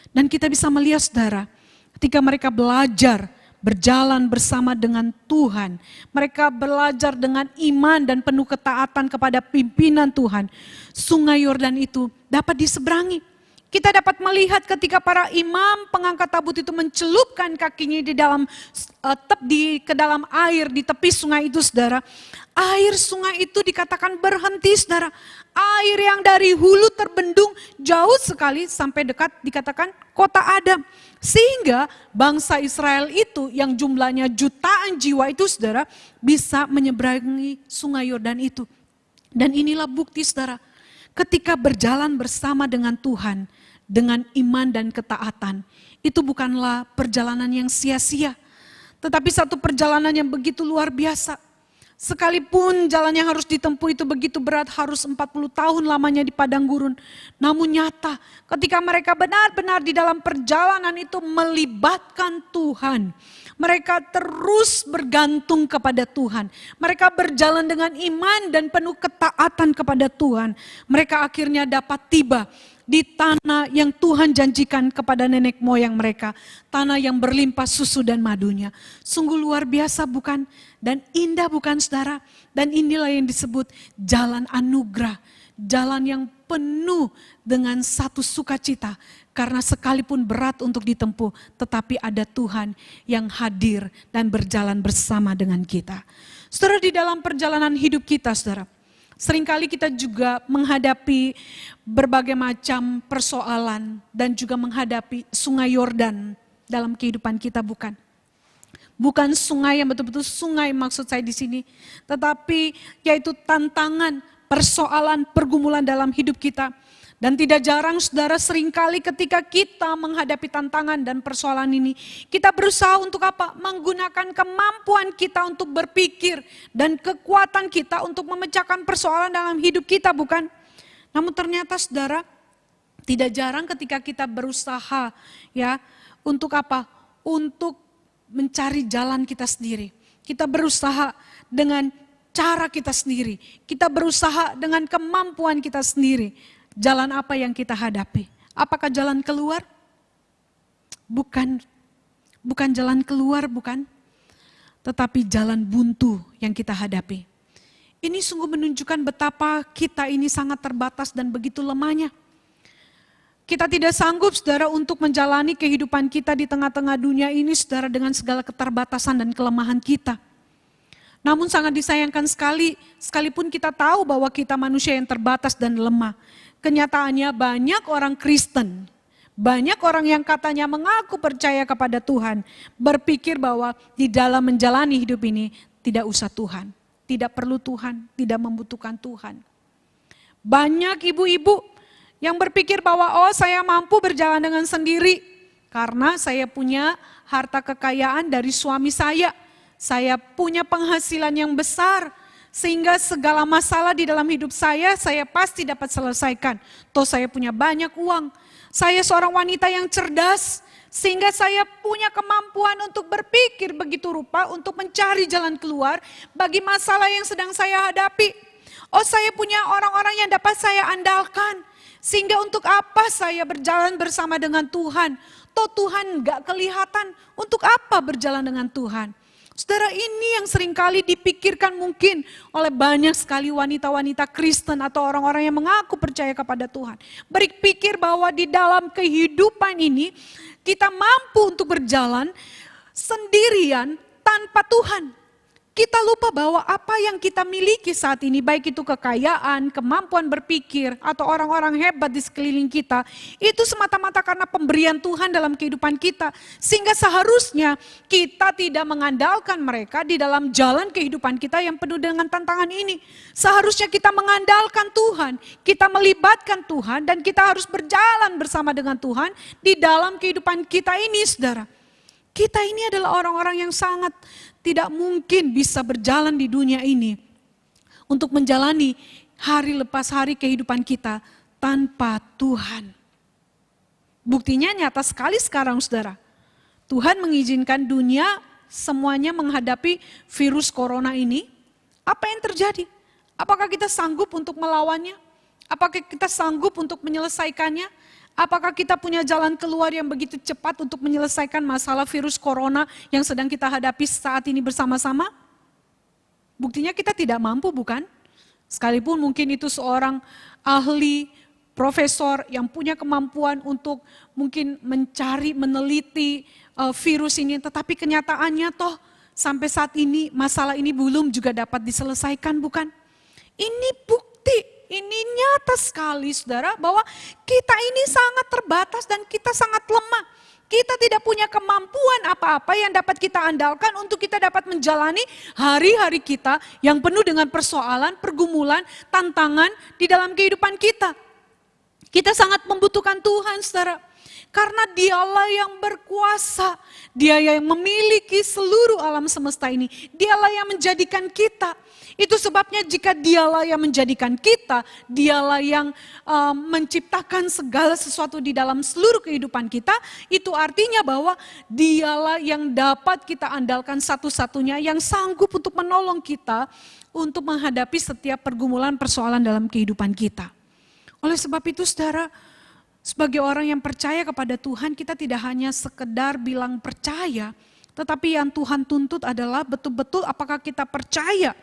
Dan kita bisa melihat saudara, ketika mereka belajar berjalan bersama dengan Tuhan, mereka belajar dengan iman dan penuh ketaatan kepada pimpinan Tuhan, sungai Yordan itu dapat diseberangi. Kita dapat melihat ketika para imam pengangkat tabut itu mencelupkan kakinya di dalam ke dalam air di tepi sungai itu saudara. Air sungai itu dikatakan berhenti saudara. Air yang dari hulu terbendung jauh sekali sampai dekat dikatakan kota Adam. Sehingga bangsa Israel itu yang jumlahnya jutaan jiwa itu saudara bisa menyeberangi sungai Yordan itu. Dan inilah bukti saudara. Ketika berjalan bersama dengan Tuhan, dengan iman dan ketaatan, itu bukanlah perjalanan yang sia-sia, tetapi satu perjalanan yang begitu luar biasa. Sekalipun jalan yang harus ditempuh itu begitu berat, harus 40 tahun lamanya di padang gurun. Namun nyata ketika mereka benar-benar di dalam perjalanan itu melibatkan Tuhan. Mereka terus bergantung kepada Tuhan. Mereka berjalan dengan iman dan penuh ketaatan kepada Tuhan. Mereka akhirnya dapat tiba di tanah yang Tuhan janjikan kepada nenek moyang mereka. Tanah yang berlimpah susu dan madunya. Sungguh luar biasa bukan? Dan indah bukan saudara? Dan inilah yang disebut jalan anugerah. jalan yang penuh dengan satu sukacita. Karena sekalipun berat untuk ditempuh, tetapi ada Tuhan yang hadir dan berjalan bersama dengan kita. Saudara, di dalam perjalanan hidup kita, saudara, seringkali kita juga menghadapi berbagai macam persoalan dan juga menghadapi sungai Yordan dalam kehidupan kita, bukan? Bukan sungai yang betul-betul sungai maksud saya di sini, tetapi yaitu tantangan, persoalan, pergumulan dalam hidup kita. Dan tidak jarang saudara, seringkali ketika kita menghadapi tantangan dan persoalan ini, kita berusaha untuk apa? Menggunakan kemampuan kita untuk berpikir dan kekuatan kita untuk memecahkan persoalan dalam hidup kita, bukan? Namun ternyata saudara, tidak jarang ketika kita berusaha ya untuk apa? Untuk mencari jalan kita sendiri. Kita berusaha dengan cara kita sendiri. Kita berusaha dengan kemampuan kita sendiri. Jalan apa yang kita hadapi? Apakah jalan keluar? Bukan. Bukan jalan keluar, bukan. Tetapi jalan buntu yang kita hadapi. Ini sungguh menunjukkan betapa kita ini sangat terbatas dan begitu lemahnya. Kita tidak sanggup, saudara, untuk menjalani kehidupan kita di tengah-tengah dunia ini, saudara, dengan segala keterbatasan dan kelemahan kita. Namun sangat disayangkan sekali, sekalipun kita tahu bahwa kita manusia yang terbatas dan lemah. Kenyataannya banyak orang Kristen, banyak orang yang katanya mengaku percaya kepada Tuhan, berpikir bahwa di dalam menjalani hidup ini tidak usah Tuhan, tidak perlu Tuhan, tidak membutuhkan Tuhan. Banyak ibu-ibu yang berpikir bahwa saya mampu berjalan dengan sendiri karena saya punya harta kekayaan dari suami saya punya penghasilan yang besar sehingga segala masalah di dalam hidup saya pasti dapat selesaikan. Toh saya punya banyak uang, saya seorang wanita yang cerdas sehingga saya punya kemampuan untuk berpikir begitu rupa untuk mencari jalan keluar bagi masalah yang sedang saya hadapi. Saya punya orang-orang yang dapat saya andalkan. Sehingga untuk apa saya berjalan bersama dengan Tuhan? Toh Tuhan gak kelihatan, untuk apa berjalan dengan Tuhan? Saudara, ini yang seringkali dipikirkan mungkin oleh banyak sekali wanita-wanita Kristen atau orang-orang yang mengaku percaya kepada Tuhan. Berpikir bahwa di dalam kehidupan ini kita mampu untuk berjalan sendirian tanpa Tuhan. Kita lupa bahwa apa yang kita miliki saat ini, baik itu kekayaan, kemampuan berpikir, atau orang-orang hebat di sekeliling kita, itu semata-mata karena pemberian Tuhan dalam kehidupan kita. Sehingga seharusnya kita tidak mengandalkan mereka di dalam jalan kehidupan kita yang penuh dengan tantangan ini. Seharusnya kita mengandalkan Tuhan, kita melibatkan Tuhan, dan kita harus berjalan bersama dengan Tuhan di dalam kehidupan kita ini, saudara. Kita ini adalah orang-orang yang sangat tidak mungkin bisa berjalan di dunia ini untuk menjalani hari lepas hari kehidupan kita tanpa Tuhan. Buktinya nyata sekali sekarang, saudara. Tuhan mengizinkan dunia semuanya menghadapi virus corona ini. Apa yang terjadi? Apakah kita sanggup untuk melawannya? Apakah kita sanggup untuk menyelesaikannya? Apakah kita punya jalan keluar yang begitu cepat untuk menyelesaikan masalah virus corona yang sedang kita hadapi saat ini bersama-sama? Buktinya kita tidak mampu, bukan? Sekalipun mungkin itu seorang ahli, profesor yang punya kemampuan untuk mungkin mencari, meneliti virus ini. Tetapi kenyataannya toh sampai saat ini masalah ini belum juga dapat diselesaikan, bukan? Ini bukti. Ini nyata sekali, saudara, bahwa kita ini sangat terbatas dan kita sangat lemah. Kita tidak punya kemampuan apa-apa yang dapat kita andalkan untuk kita dapat menjalani hari-hari kita yang penuh dengan persoalan, pergumulan, tantangan di dalam kehidupan kita. Kita sangat membutuhkan Tuhan, saudara. Karena dialah yang berkuasa, dia yang memiliki seluruh alam semesta ini. Dialah yang menjadikan kita. Itu sebabnya jika dialah yang menjadikan kita, dialah yang menciptakan segala sesuatu di dalam seluruh kehidupan kita, itu artinya bahwa dialah yang dapat kita andalkan satu-satunya yang sanggup untuk menolong kita untuk menghadapi setiap pergumulan persoalan dalam kehidupan kita. Oleh sebab itu, saudara, sebagai orang yang percaya kepada Tuhan, kita tidak hanya sekedar bilang percaya, tetapi yang Tuhan tuntut adalah betul-betul apakah kita percaya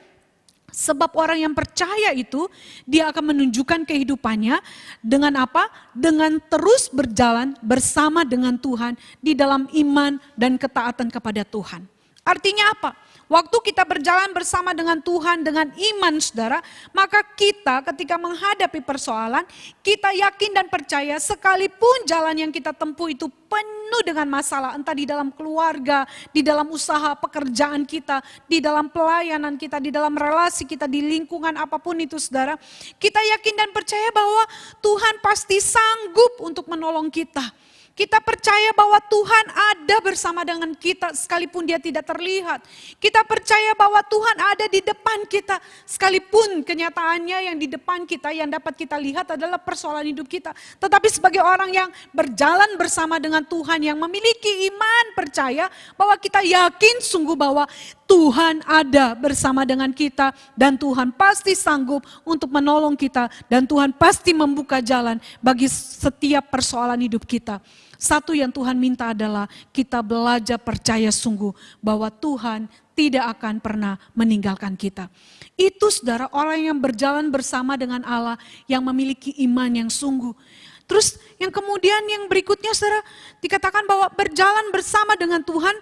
Sebab orang yang percaya itu, dia akan menunjukkan kehidupannya dengan apa? Dengan terus berjalan bersama dengan Tuhan di dalam iman dan ketaatan kepada Tuhan. Artinya apa? Waktu kita berjalan bersama dengan Tuhan, dengan iman saudara, maka kita ketika menghadapi persoalan, kita yakin dan percaya sekalipun jalan yang kita tempuh itu penuh dengan masalah, entah di dalam keluarga, di dalam usaha pekerjaan kita, di dalam pelayanan kita, di dalam relasi kita, di lingkungan apapun itu saudara, kita yakin dan percaya bahwa Tuhan pasti sanggup untuk menolong kita. Kita percaya bahwa Tuhan ada bersama dengan kita sekalipun dia tidak terlihat. Kita percaya bahwa Tuhan ada di depan kita sekalipun kenyataannya yang di depan kita yang dapat kita lihat adalah persoalan hidup kita. Tetapi sebagai orang yang berjalan bersama dengan Tuhan, yang memiliki iman percaya bahwa kita yakin sungguh bahwa Tuhan ada bersama dengan kita dan Tuhan pasti sanggup untuk menolong kita dan Tuhan pasti membuka jalan bagi setiap persoalan hidup kita. Satu yang Tuhan minta adalah kita belajar percaya sungguh bahwa Tuhan tidak akan pernah meninggalkan kita. Itu saudara orang yang berjalan bersama dengan Allah yang memiliki iman yang sungguh. Terus yang kemudian yang berikutnya saudara dikatakan bahwa berjalan bersama dengan Tuhan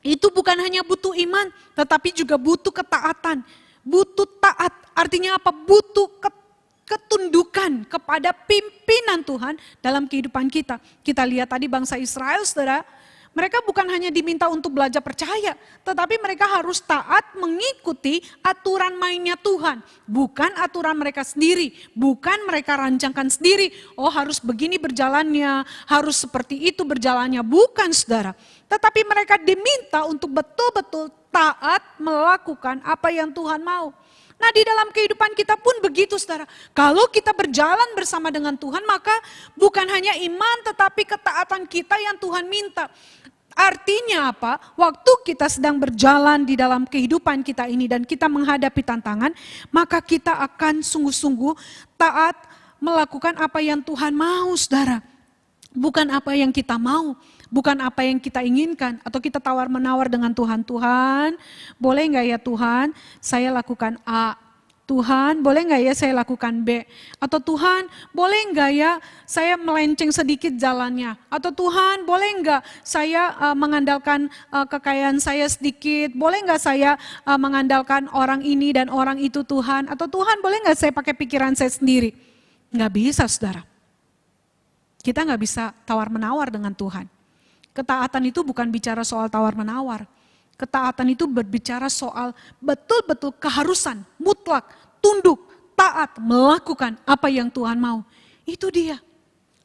itu bukan hanya butuh iman tetapi juga butuh ketaatan. Butuh taat artinya apa? Butuh ketundukan kepada pimpinan Tuhan dalam kehidupan kita. Kita lihat tadi bangsa Israel saudara, mereka bukan hanya diminta untuk belajar percaya, tetapi mereka harus taat mengikuti aturan mainnya Tuhan. Bukan aturan mereka sendiri, bukan mereka rancangkan sendiri. Oh harus begini berjalannya, harus seperti itu berjalannya. Bukan saudara, tetapi mereka diminta untuk betul-betul taat melakukan apa yang Tuhan mau. Nah di dalam kehidupan kita pun begitu saudara. Kalau kita berjalan bersama dengan Tuhan maka bukan hanya iman tetapi ketaatan kita yang Tuhan minta. Artinya apa? Waktu kita sedang berjalan di dalam kehidupan kita ini dan kita menghadapi tantangan, maka kita akan sungguh-sungguh taat melakukan apa yang Tuhan mau saudara. Bukan apa yang kita mau, bukan apa yang kita inginkan. Atau kita tawar-menawar dengan Tuhan. Tuhan, boleh enggak ya Tuhan saya lakukan A? Tuhan, boleh enggak ya saya lakukan B? Atau Tuhan, boleh enggak ya saya melenceng sedikit jalannya? Atau Tuhan, boleh enggak saya mengandalkan kekayaan saya sedikit? Boleh enggak saya mengandalkan orang ini dan orang itu Tuhan? Atau Tuhan, boleh enggak saya pakai pikiran saya sendiri? Enggak bisa saudara. Kita nggak bisa tawar-menawar dengan Tuhan. Ketaatan itu bukan bicara soal tawar-menawar. Ketaatan itu berbicara soal betul-betul keharusan, mutlak, tunduk, taat, melakukan apa yang Tuhan mau. Itu dia.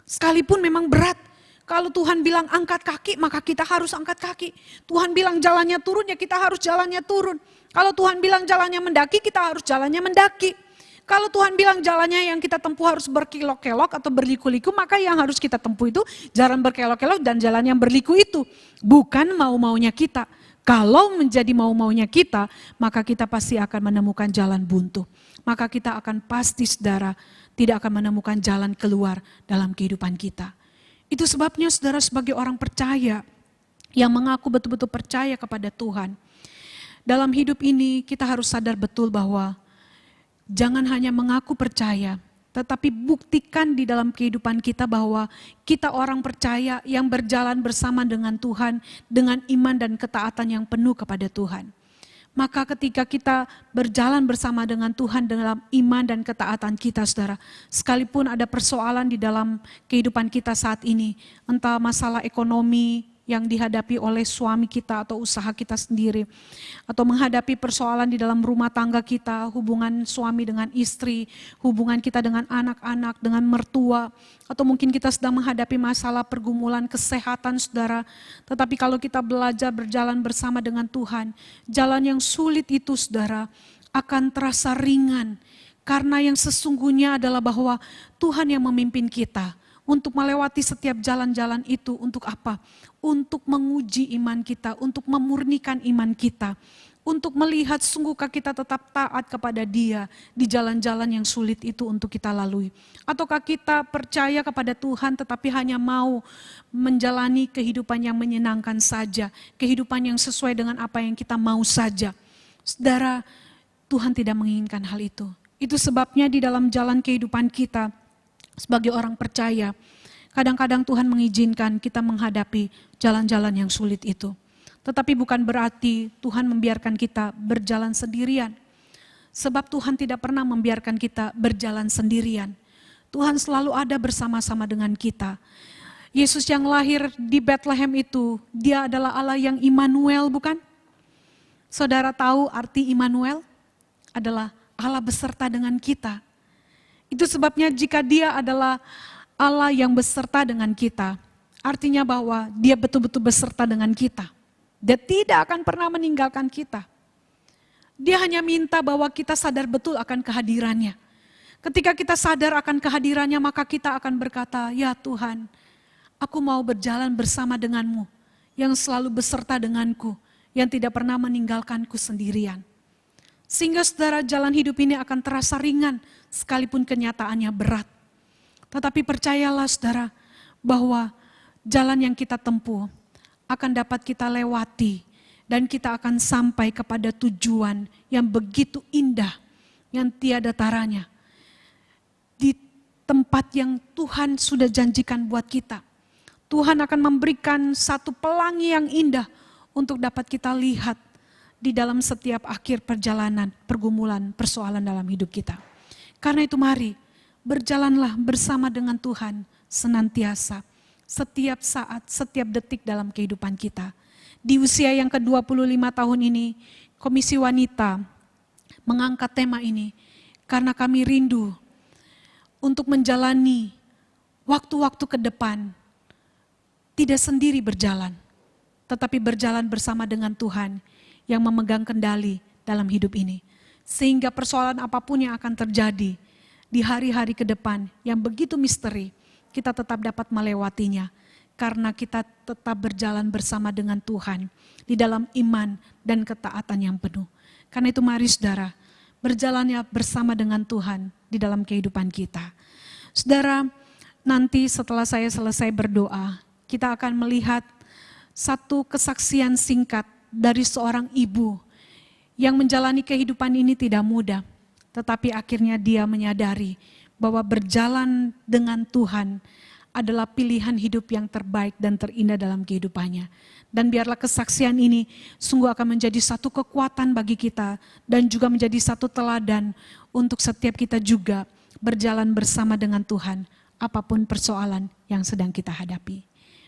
Sekalipun memang berat. Kalau Tuhan bilang angkat kaki, maka kita harus angkat kaki. Tuhan bilang jalannya turun, ya kita harus jalannya turun. Kalau Tuhan bilang jalannya mendaki, kita harus jalannya mendaki. Kalau Tuhan bilang jalannya yang kita tempuh harus berkelok-kelok atau berliku-liku, maka yang harus kita tempuh itu jalan berkelok-kelok dan jalan yang berliku itu. Bukan mau-maunya kita. Kalau menjadi mau-maunya kita, maka kita pasti akan menemukan jalan buntu. Maka kita akan pasti saudara tidak akan menemukan jalan keluar dalam kehidupan kita. Itu sebabnya saudara sebagai orang percaya yang mengaku betul-betul percaya kepada Tuhan. Dalam hidup ini kita harus sadar betul bahwa jangan hanya mengaku percaya, tetapi buktikan di dalam kehidupan kita bahwa kita orang percaya yang berjalan bersama dengan Tuhan, dengan iman dan ketaatan yang penuh kepada Tuhan. Maka ketika kita berjalan bersama dengan Tuhan dalam iman dan ketaatan kita saudara, sekalipun ada persoalan di dalam kehidupan kita saat ini, entah masalah ekonomi, yang dihadapi oleh suami kita atau usaha kita sendiri. Atau menghadapi persoalan di dalam rumah tangga kita, hubungan suami dengan istri, hubungan kita dengan anak-anak, dengan mertua. Atau mungkin kita sedang menghadapi masalah pergumulan kesehatan saudara. Tetapi kalau kita belajar berjalan bersama dengan Tuhan, jalan yang sulit itu saudara akan terasa ringan. Karena yang sesungguhnya adalah bahwa Tuhan yang memimpin kita. Untuk melewati setiap jalan-jalan itu untuk apa? Untuk menguji iman kita, untuk memurnikan iman kita. Untuk melihat sungguhkah kita tetap taat kepada Dia di jalan-jalan yang sulit itu untuk kita lalui. Ataukah kita percaya kepada Tuhan tetapi hanya mau menjalani kehidupan yang menyenangkan saja. Kehidupan yang sesuai dengan apa yang kita mau saja. Saudara, Tuhan tidak menginginkan hal itu. Itu sebabnya di dalam jalan kehidupan kita sebagai orang percaya, kadang-kadang Tuhan mengizinkan kita menghadapi jalan-jalan yang sulit itu. Tetapi bukan berarti Tuhan membiarkan kita berjalan sendirian. Sebab Tuhan tidak pernah membiarkan kita berjalan sendirian. Tuhan selalu ada bersama-sama dengan kita. Yesus yang lahir di Bethlehem itu, dia adalah Allah yang Immanuel, bukan? Saudara tahu arti Immanuel? Adalah Allah beserta dengan kita. Itu sebabnya jika dia adalah Allah yang beserta dengan kita, artinya bahwa dia betul-betul beserta dengan kita. Dia tidak akan pernah meninggalkan kita. Dia hanya minta bahwa kita sadar betul akan kehadirannya. Ketika kita sadar akan kehadirannya, maka kita akan berkata, ya Tuhan, aku mau berjalan bersama denganmu, yang selalu beserta denganku, yang tidak pernah meninggalkanku sendirian. Sehingga saudara, jalan hidup ini akan terasa ringan, sekalipun kenyataannya berat. Tetapi percayalah saudara, bahwa jalan yang kita tempuh akan dapat kita lewati, dan kita akan sampai kepada tujuan yang begitu indah, yang tiada taranya. Di tempat yang Tuhan sudah janjikan buat kita. Tuhan akan memberikan satu pelangi yang indah untuk dapat kita lihat di dalam setiap akhir perjalanan, pergumulan, persoalan dalam hidup kita. Karena itu mari berjalanlah bersama dengan Tuhan senantiasa, setiap saat, setiap detik dalam kehidupan kita. Di usia yang ke-25 tahun ini, Komisi Wanita mengangkat tema ini karena kami rindu untuk menjalani waktu-waktu ke depan, tidak sendiri berjalan, tetapi berjalan bersama dengan Tuhan yang memegang kendali dalam hidup ini. Sehingga persoalan apapun yang akan terjadi di hari-hari ke depan yang begitu misteri, kita tetap dapat melewatinya. Karena kita tetap berjalan bersama dengan Tuhan di dalam iman dan ketaatan yang penuh. Karena itu mari saudara, berjalannya bersama dengan Tuhan di dalam kehidupan kita. Saudara, nanti setelah saya selesai berdoa, kita akan melihat satu kesaksian singkat dari seorang ibu yang menjalani kehidupan ini tidak mudah. Tetapi akhirnya dia menyadari bahwa berjalan dengan Tuhan adalah pilihan hidup yang terbaik dan terindah dalam kehidupannya. Dan biarlah kesaksian ini sungguh akan menjadi satu kekuatan bagi kita dan juga menjadi satu teladan untuk setiap kita juga berjalan bersama dengan Tuhan apapun persoalan yang sedang kita hadapi.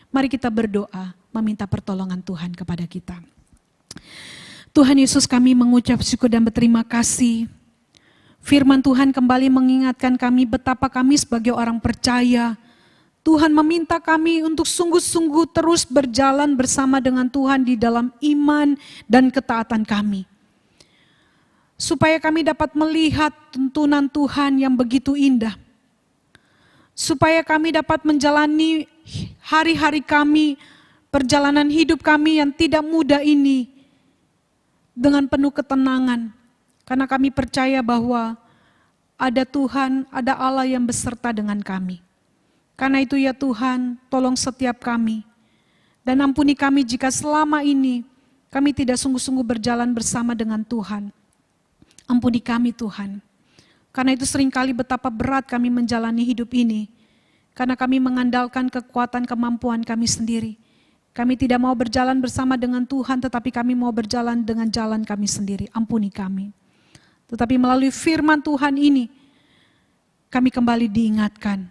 Mari kita berdoa meminta pertolongan Tuhan kepada kita. Tuhan Yesus, kami mengucap syukur dan berterima kasih. Firman Tuhan kembali mengingatkan kami betapa kami sebagai orang percaya, Tuhan meminta kami untuk sungguh-sungguh terus berjalan bersama dengan Tuhan di dalam iman dan ketaatan kami. Supaya kami dapat melihat tuntunan Tuhan yang begitu indah. Supaya kami dapat menjalani hari-hari kami, perjalanan hidup kami yang tidak mudah ini dengan penuh ketenangan. Karena kami percaya bahwa ada Tuhan, ada Allah yang beserta dengan kami. Karena itu ya Tuhan, tolong setiap kami. Dan ampuni kami jika selama ini kami tidak sungguh-sungguh berjalan bersama dengan Tuhan. Ampuni kami Tuhan. Karena itu seringkali betapa berat kami menjalani hidup ini. Karena kami mengandalkan kekuatan kemampuan kami sendiri. Kami tidak mau berjalan bersama dengan Tuhan, tetapi kami mau berjalan dengan jalan kami sendiri. Ampuni kami. Tetapi melalui firman Tuhan ini, kami kembali diingatkan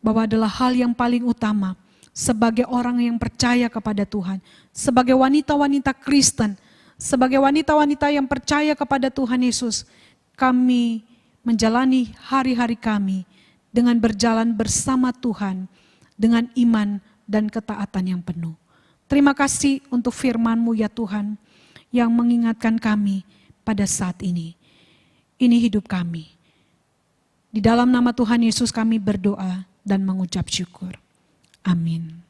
bahwa adalah hal yang paling utama sebagai orang yang percaya kepada Tuhan, sebagai wanita-wanita Kristen, sebagai wanita-wanita yang percaya kepada Tuhan Yesus, kami menjalani hari-hari kami dengan berjalan bersama Tuhan, dengan iman dan ketaatan yang penuh. Terima kasih untuk firman-Mu ya Tuhan, yang mengingatkan kami pada saat ini. Ini hidup kami. Di dalam nama Tuhan Yesus kami berdoa dan mengucap syukur. Amin.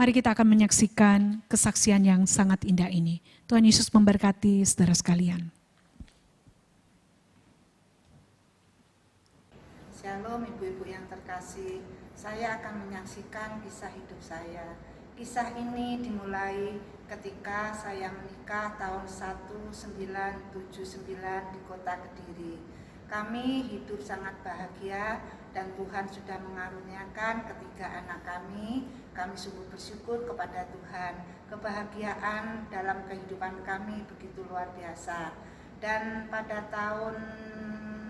Mari kita akan menyaksikan kesaksian yang sangat indah ini. Tuhan Yesus memberkati saudara sekalian. Shalom ibu-ibu yang terkasih, saya akan menyaksikan kisah hidup saya Kisah ini dimulai ketika saya menikah tahun 1979 di kota Kediri. Kami hidup sangat bahagia dan Tuhan sudah mengaruniakan ketiga anak kami. Kami sungguh bersyukur kepada Tuhan. Kebahagiaan dalam kehidupan kami begitu luar biasa. Dan pada tahun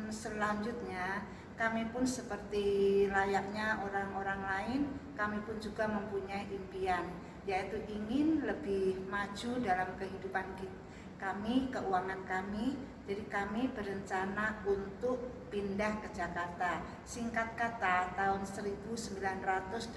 selanjutnya kami pun seperti layaknya orang-orang lain, kami pun juga mempunyai impian, yaitu ingin lebih maju dalam kehidupan kami, keuangan kami. Jadi kami berencana untuk pindah ke Jakarta. Singkat kata, tahun 1988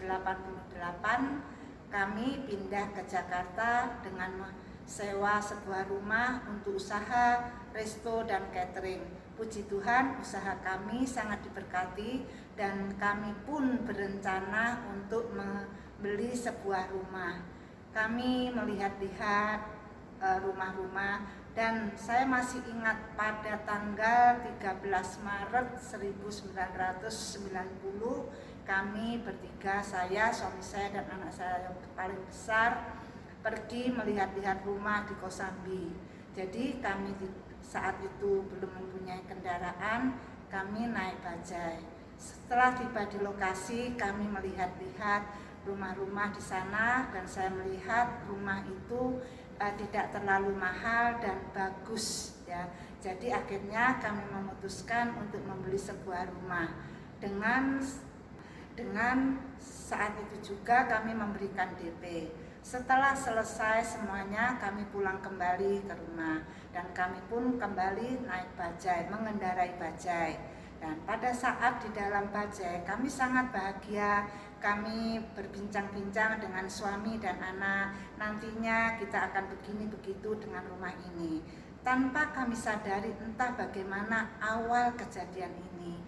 kami pindah ke Jakarta dengan sewa sebuah rumah untuk usaha, resto, dan catering. Puji Tuhan, usaha kami sangat diberkati dan kami pun berencana untuk membeli sebuah rumah. Kami melihat-lihat rumah-rumah dan saya masih ingat pada tanggal 13 Maret 1990 kami bertiga, saya, suami saya, dan anak saya yang paling besar pergi melihat-lihat rumah di Kosambi. Jadi kami saat itu belum mempunyai kendaraan, kami naik bajai. Setelah tiba di lokasi, kami melihat-lihat rumah-rumah di sana dan saya melihat rumah itu tidak terlalu mahal dan bagus ya. Jadi akhirnya kami memutuskan untuk membeli sebuah rumah. Dengan saat itu juga kami memberikan DP. Setelah selesai semuanya, kami pulang kembali ke rumah dan kami pun kembali naik bajai, mengendarai bajai. Dan pada saat di dalam bajai, kami sangat bahagia. Kami berbincang-bincang dengan suami dan anak, nantinya kita akan begini begitu dengan rumah ini. Tanpa kami sadari entah bagaimana awal kejadian ini,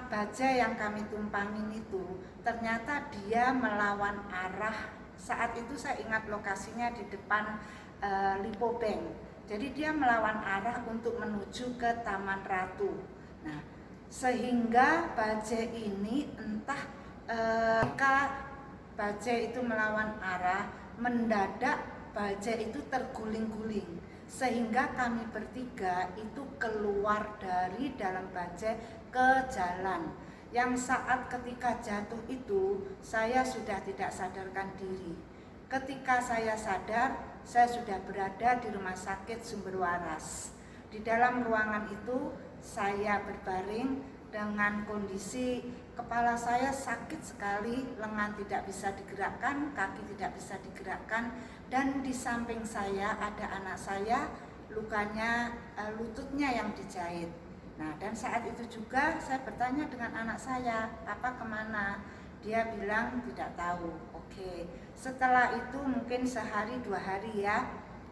bajai yang kami tumpangin itu ternyata dia melawan arah. Saat itu saya ingat lokasinya di depan Lipo Bank. Jadi dia melawan arah untuk menuju ke Taman Ratu. Nah, sehingga bajai ini entah ketika bajai itu melawan arah, mendadak bajai itu terguling-guling sehingga kami bertiga itu keluar dari dalam bajai ke jalan. Yang saat ketika jatuh itu saya sudah tidak sadarkan diri. Ketika saya sadar, saya sudah berada di rumah sakit Sumber Waras. Di dalam ruangan itu saya berbaring dengan kondisi kepala saya sakit sekali, lengan tidak bisa digerakkan, kaki tidak bisa digerakkan, dan di samping saya ada anak saya, lukanya lututnya yang dijahit. Nah, dan saat itu juga saya bertanya dengan anak saya, "Papa kemana?" Dia bilang tidak tahu. Oke, setelah itu mungkin sehari 2 hari ya,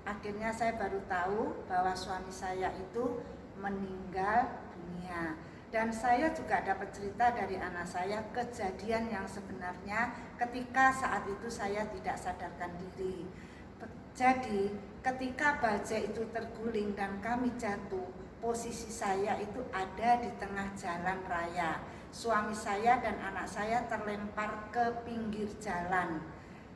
akhirnya saya baru tahu bahwa suami saya itu meninggal dunia. Dan saya juga dapat cerita dari anak saya kejadian yang sebenarnya ketika saat itu saya tidak sadarkan diri. Jadi ketika bajai itu terguling dan kami jatuh, posisi saya itu ada di tengah jalan raya. Suami saya dan anak saya terlempar ke pinggir jalan.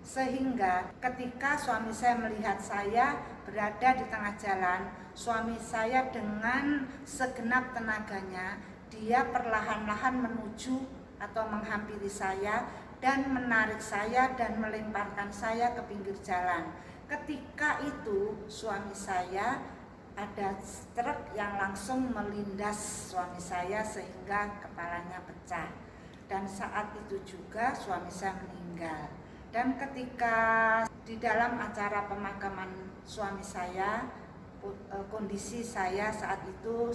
Sehingga ketika suami saya melihat saya berada di tengah jalan, suami saya dengan segenap tenaganya dia perlahan-lahan menuju atau menghampiri saya dan menarik saya dan melemparkan saya ke pinggir jalan. Ketika itu suami saya ada truk yang langsung melindas suami saya sehingga kepalanya pecah. Dan saat itu juga suami saya meninggal. Dan ketika di dalam acara pemakaman suami saya, kondisi saya saat itu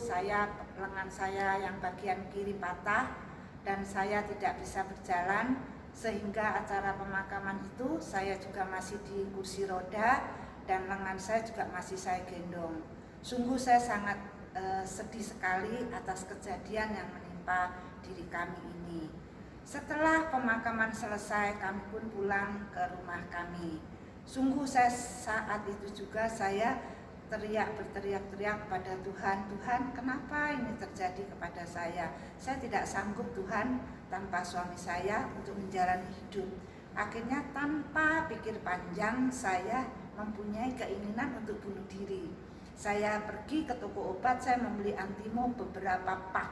lengan saya yang bagian kiri patah dan saya tidak bisa berjalan, sehingga acara pemakaman itu saya juga masih di kursi roda dan lengan saya juga masih saya gendong. Sungguh saya sangat sedih sekali atas kejadian yang menimpa diri kami ini. Setelah pemakaman selesai, kami pun pulang ke rumah kami. Sungguh saya saat itu juga saya berteriak-teriak kepada Tuhan, "Tuhan, kenapa ini terjadi kepada saya? Saya tidak sanggup Tuhan tanpa suami saya untuk menjalani hidup." Akhirnya tanpa pikir panjang saya mempunyai keinginan untuk bunuh diri. Saya pergi ke toko obat, saya membeli Antimo beberapa pak.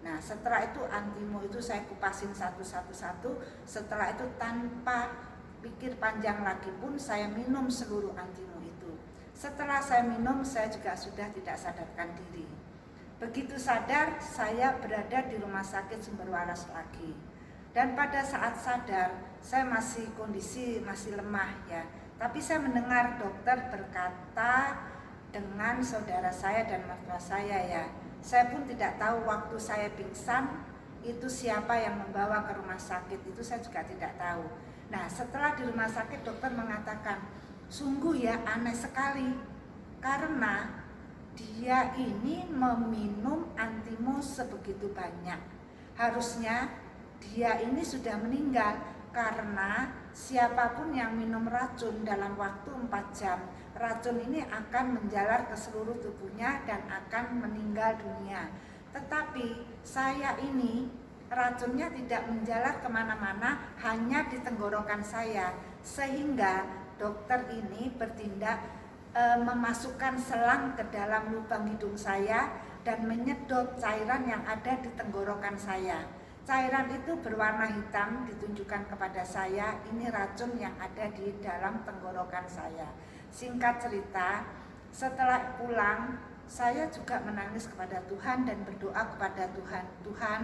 Nah setelah itu Antimo itu saya kupasin satu-satu. Setelah itu tanpa pikir panjang lagi pun saya minum seluruh Antimo itu. Setelah saya minum, saya juga sudah tidak sadarkan diri. Begitu sadar, saya berada di rumah sakit Sumber Waras lagi. Dan pada saat sadar, saya masih kondisi masih lemah ya. Tapi saya mendengar dokter berkata dengan saudara saya dan mertua saya ya. Saya pun tidak tahu waktu saya pingsan itu siapa yang membawa ke rumah sakit, itu saya juga tidak tahu. Nah setelah di rumah sakit dokter mengatakan, sungguh ya aneh sekali karena dia ini meminum Antimo sebegitu banyak. Harusnya dia ini sudah meninggal karena siapapun yang minum racun dalam waktu 4 jam, racun ini akan menjalar ke seluruh tubuhnya dan akan meninggal dunia. Tetapi saya ini racunnya tidak menjalar kemana-mana, hanya di tenggorokan saya, sehingga dokter ini bertindak memasukkan selang ke dalam lubang hidung saya dan menyedot cairan yang ada di tenggorokan saya. Cairan itu berwarna hitam, ditunjukkan kepada saya, ini racun yang ada di dalam tenggorokan saya. Singkat cerita, setelah pulang saya juga menangis kepada Tuhan dan berdoa kepada Tuhan. Tuhan,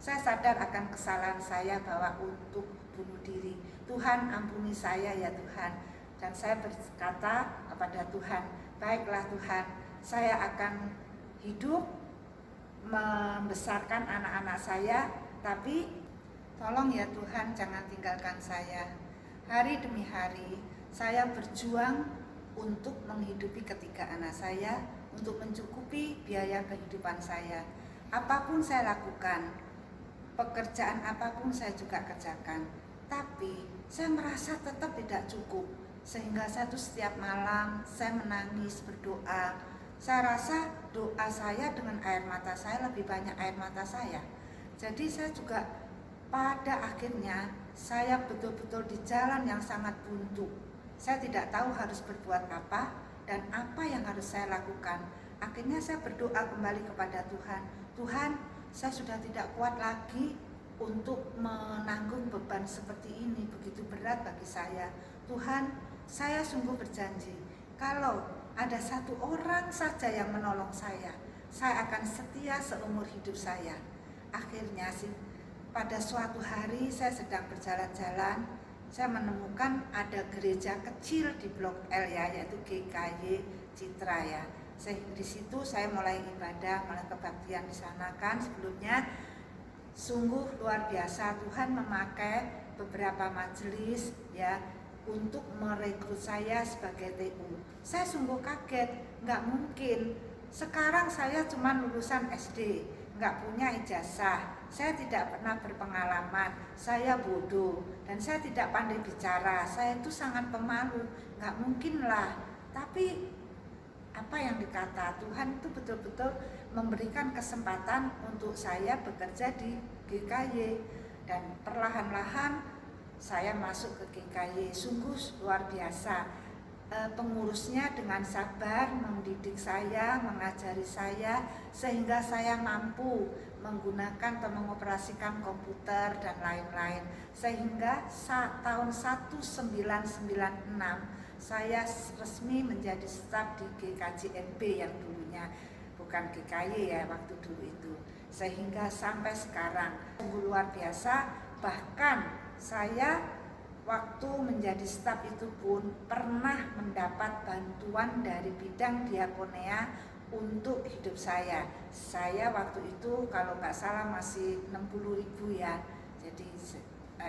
saya sadar akan kesalahan saya bahwa untuk bunuh diri. Tuhan ampuni saya ya Tuhan. Dan saya berkata kepada Tuhan, baiklah Tuhan, saya akan hidup membesarkan anak-anak saya, tapi tolong ya Tuhan jangan tinggalkan saya. Hari demi hari saya berjuang untuk menghidupi ketiga anak saya, untuk mencukupi biaya kehidupan saya. Apapun saya lakukan, pekerjaan apapun saya juga kerjakan, tapi saya merasa tetap tidak cukup. Sehingga saya tuh setiap malam saya menangis berdoa. Saya rasa doa saya dengan air mata saya lebih banyak air mata saya. Jadi saya juga pada akhirnya saya betul-betul di jalan yang sangat buntu. Saya tidak tahu harus berbuat apa dan apa yang harus saya lakukan. Akhirnya saya berdoa kembali kepada Tuhan. Tuhan, saya sudah tidak kuat lagi untuk menanggung beban seperti ini, begitu berat bagi saya. Tuhan, saya sungguh berjanji, kalau ada satu orang saja yang menolong saya akan setia seumur hidup saya. Akhirnya sih, pada suatu hari saya sedang berjalan-jalan, saya menemukan ada gereja kecil di Blok L ya, yaitu GKY Citra ya. Di situ saya mulai ibadah, mulai kebaktian di sana kan. Sebelumnya sungguh luar biasa, Tuhan memakai beberapa majelis ya untuk merekrut saya sebagai TU. Saya sungguh kaget, nggak mungkin. Sekarang saya cuma lulusan SD, nggak punya ijazah, saya tidak pernah berpengalaman, saya bodoh, dan saya tidak pandai bicara, saya itu sangat pemalu, nggak mungkin lah. Tapi apa yang dikata Tuhan itu betul-betul memberikan kesempatan untuk saya bekerja di GKY, dan perlahan-lahan saya masuk ke GKY. Sungguh luar biasa, pengurusnya dengan sabar mendidik saya, mengajari saya sehingga saya mampu menggunakan atau mengoperasikan komputer dan lain-lain. Sehingga tahun 1996 saya resmi menjadi staf di GKJNB yang dulunya bukan GKY ya waktu dulu itu. Sehingga sampai sekarang sungguh luar biasa. Bahkan saya waktu menjadi staf itu pun pernah mendapat bantuan dari bidang diakonea untuk hidup saya. Saya waktu itu kalau nggak salah masih 60.000 ya. Jadi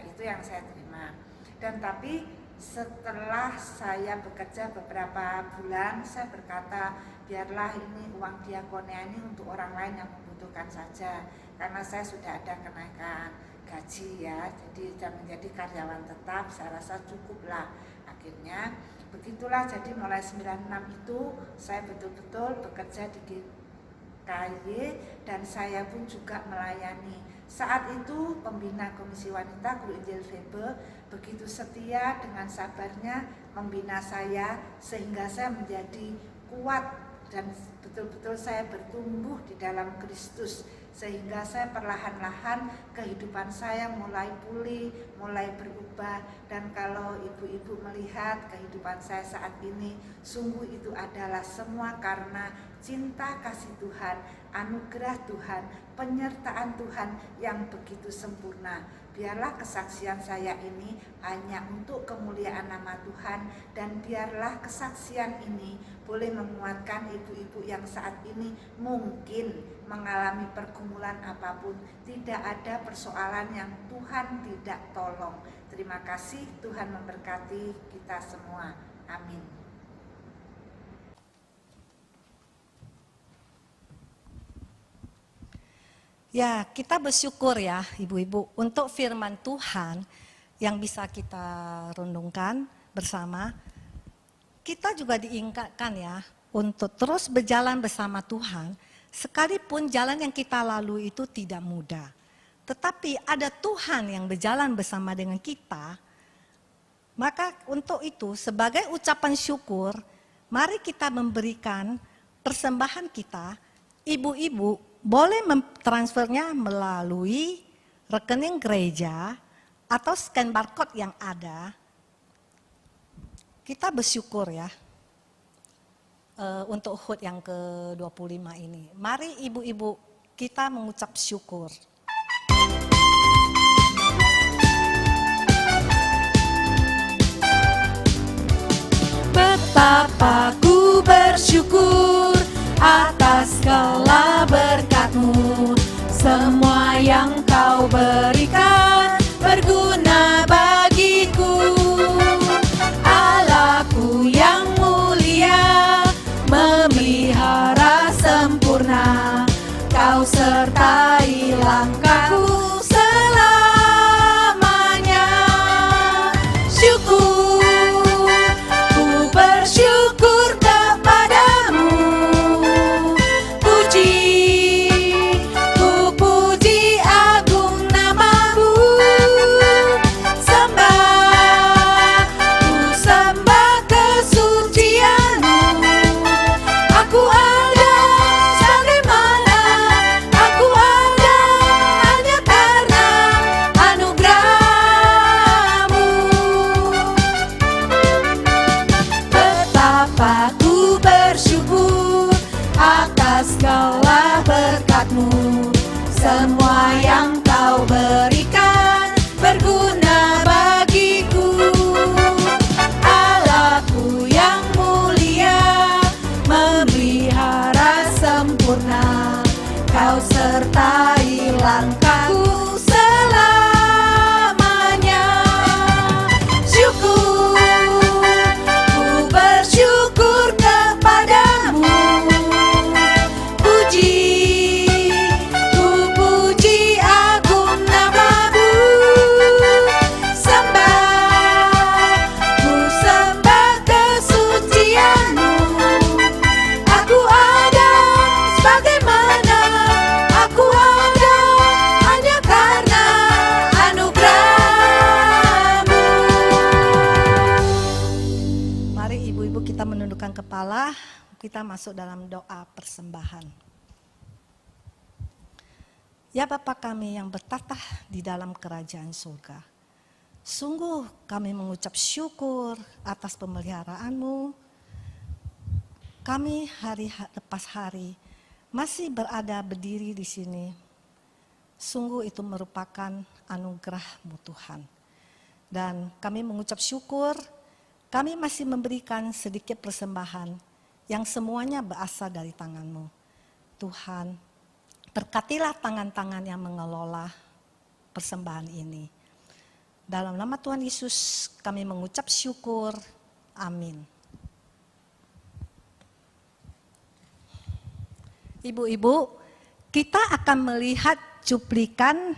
itu yang saya terima. Dan tapi setelah saya bekerja beberapa bulan, saya berkata biarlah ini uang diakonea ini untuk orang lain yang membutuhkan saja, karena saya sudah ada kenaikan gaji ya, jadi sudah menjadi karyawan tetap, saya rasa cukuplah. Akhirnya begitulah, jadi mulai 96 itu saya betul-betul bekerja di KY, dan saya pun juga melayani. Saat itu pembina Komisi Wanita Guru Injil Febe begitu setia dengan sabarnya membina saya sehingga saya menjadi kuat dan betul-betul saya bertumbuh di dalam Kristus, sehingga saya perlahan-lahan kehidupan saya mulai pulih, mulai berubah. Dan kalau ibu-ibu melihat kehidupan saya saat ini, sungguh itu adalah semua karena cinta kasih Tuhan, anugerah Tuhan, penyertaan Tuhan yang begitu sempurna. Biarlah kesaksian saya ini hanya untuk kemuliaan nama Tuhan, dan biarlah kesaksian ini boleh menguatkan ibu-ibu yang saat ini mungkin mengalami pergumulan apapun. Tidak ada persoalan yang Tuhan tidak tolong. Terima kasih, Tuhan memberkati kita semua. Amin. Ya, kita bersyukur ya ibu-ibu untuk firman Tuhan yang bisa kita renungkan bersama. Kita juga diingatkan ya untuk terus berjalan bersama Tuhan, sekalipun jalan yang kita lalui itu tidak mudah. Tetapi ada Tuhan yang berjalan bersama dengan kita. Maka untuk itu sebagai ucapan syukur, mari kita memberikan persembahan kita. Ibu-ibu boleh mentransfernya melalui rekening gereja atau scan barcode yang ada. Kita bersyukur ya untuk HUT yang ke-25 ini. Mari ibu-ibu kita mengucap syukur. Betapa ku bersyukur atas segala berkat-Mu. Semua yang Kau berikan berguna bagiku. Allahku yang mulia, memelihara sempurna. Kau sertai langkahku selamanya. Syukur, ku bersyukur kepadamu. Ku puji agung nama-Mu. Ku sembah kesucian-Mu. Aku ada sebagaimana aku ada hanya karena anugerah-Mu. Betapa ku bersyukur atas segala berkat-Mu. Semua yang Kau berikan berguna bagiku. Allahku yang mulia, memelihara sempurna. Kau sertai langkahku selamanya. Syukur, ku bersyukur kepadamu. Ku puji agung nama-Mu. Ku sembah kesucian-Mu. Aku ada sebagaimana aku ada hanya karena anugerah-Mu. Mari ibu-ibu kita menundukkan kepala, kita masuk dalam doa persembahan. Ya Bapa kami yang bertatah di dalam kerajaan surga, sungguh kami mengucap syukur atas pemeliharaan-Mu. Kami hari lepas hari masih berada berdiri di sini. Sungguh itu merupakan anugerah-Mu Tuhan. Dan kami mengucap syukur, kami masih memberikan sedikit persembahan yang semuanya berasal dari tangan-Mu. Tuhan, berkatilah tangan-tangan yang mengelola persembahan ini. Dalam nama Tuhan Yesus kami mengucap syukur. Amin. Ibu-ibu, kita akan melihat cuplikan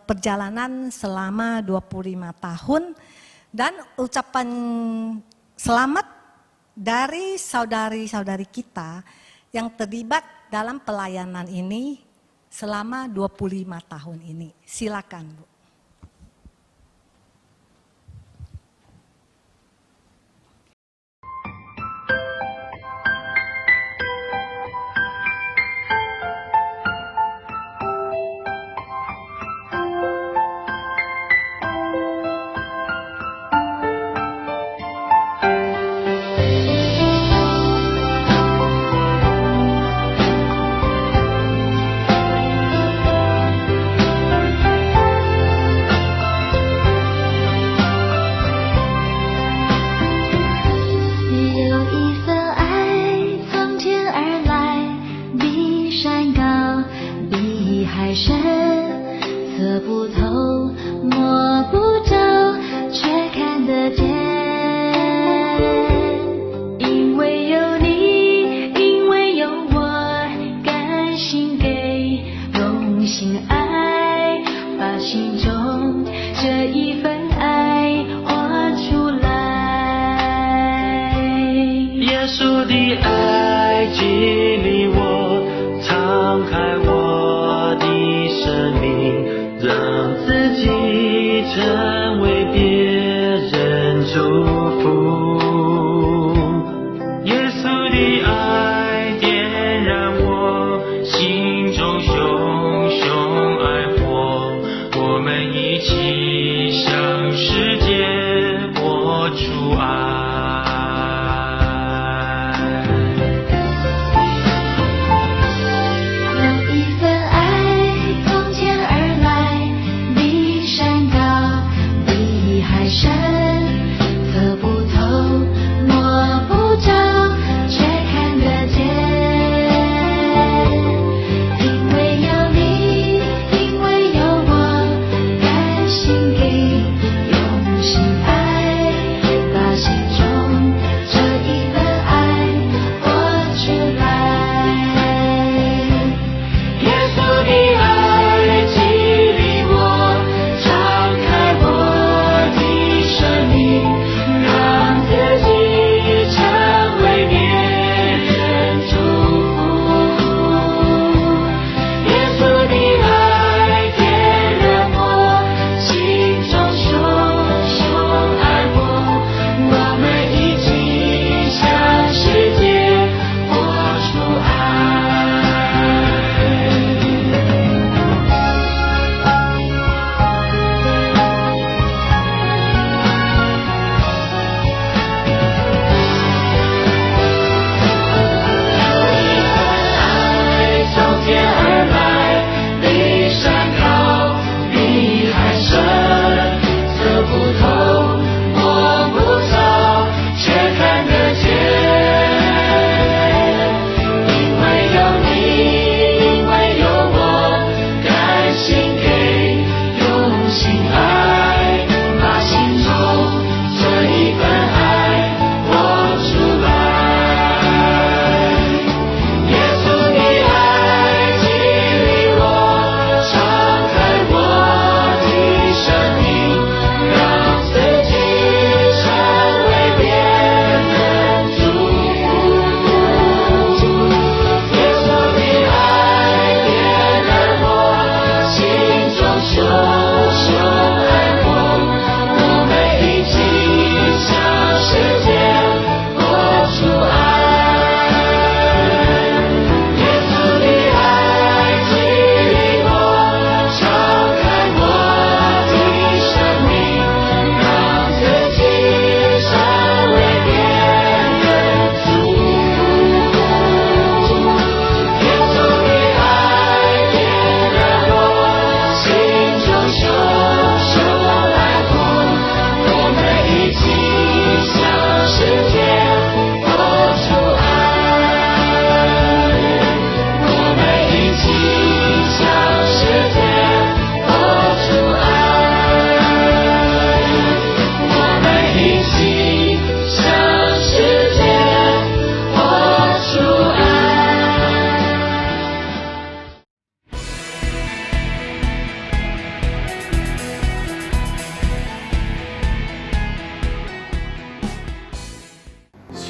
perjalanan selama 25 tahun dan ucapan selamat dari saudari-saudari kita yang terlibat dalam pelayanan ini selama 25 tahun ini. Silakan, Bu.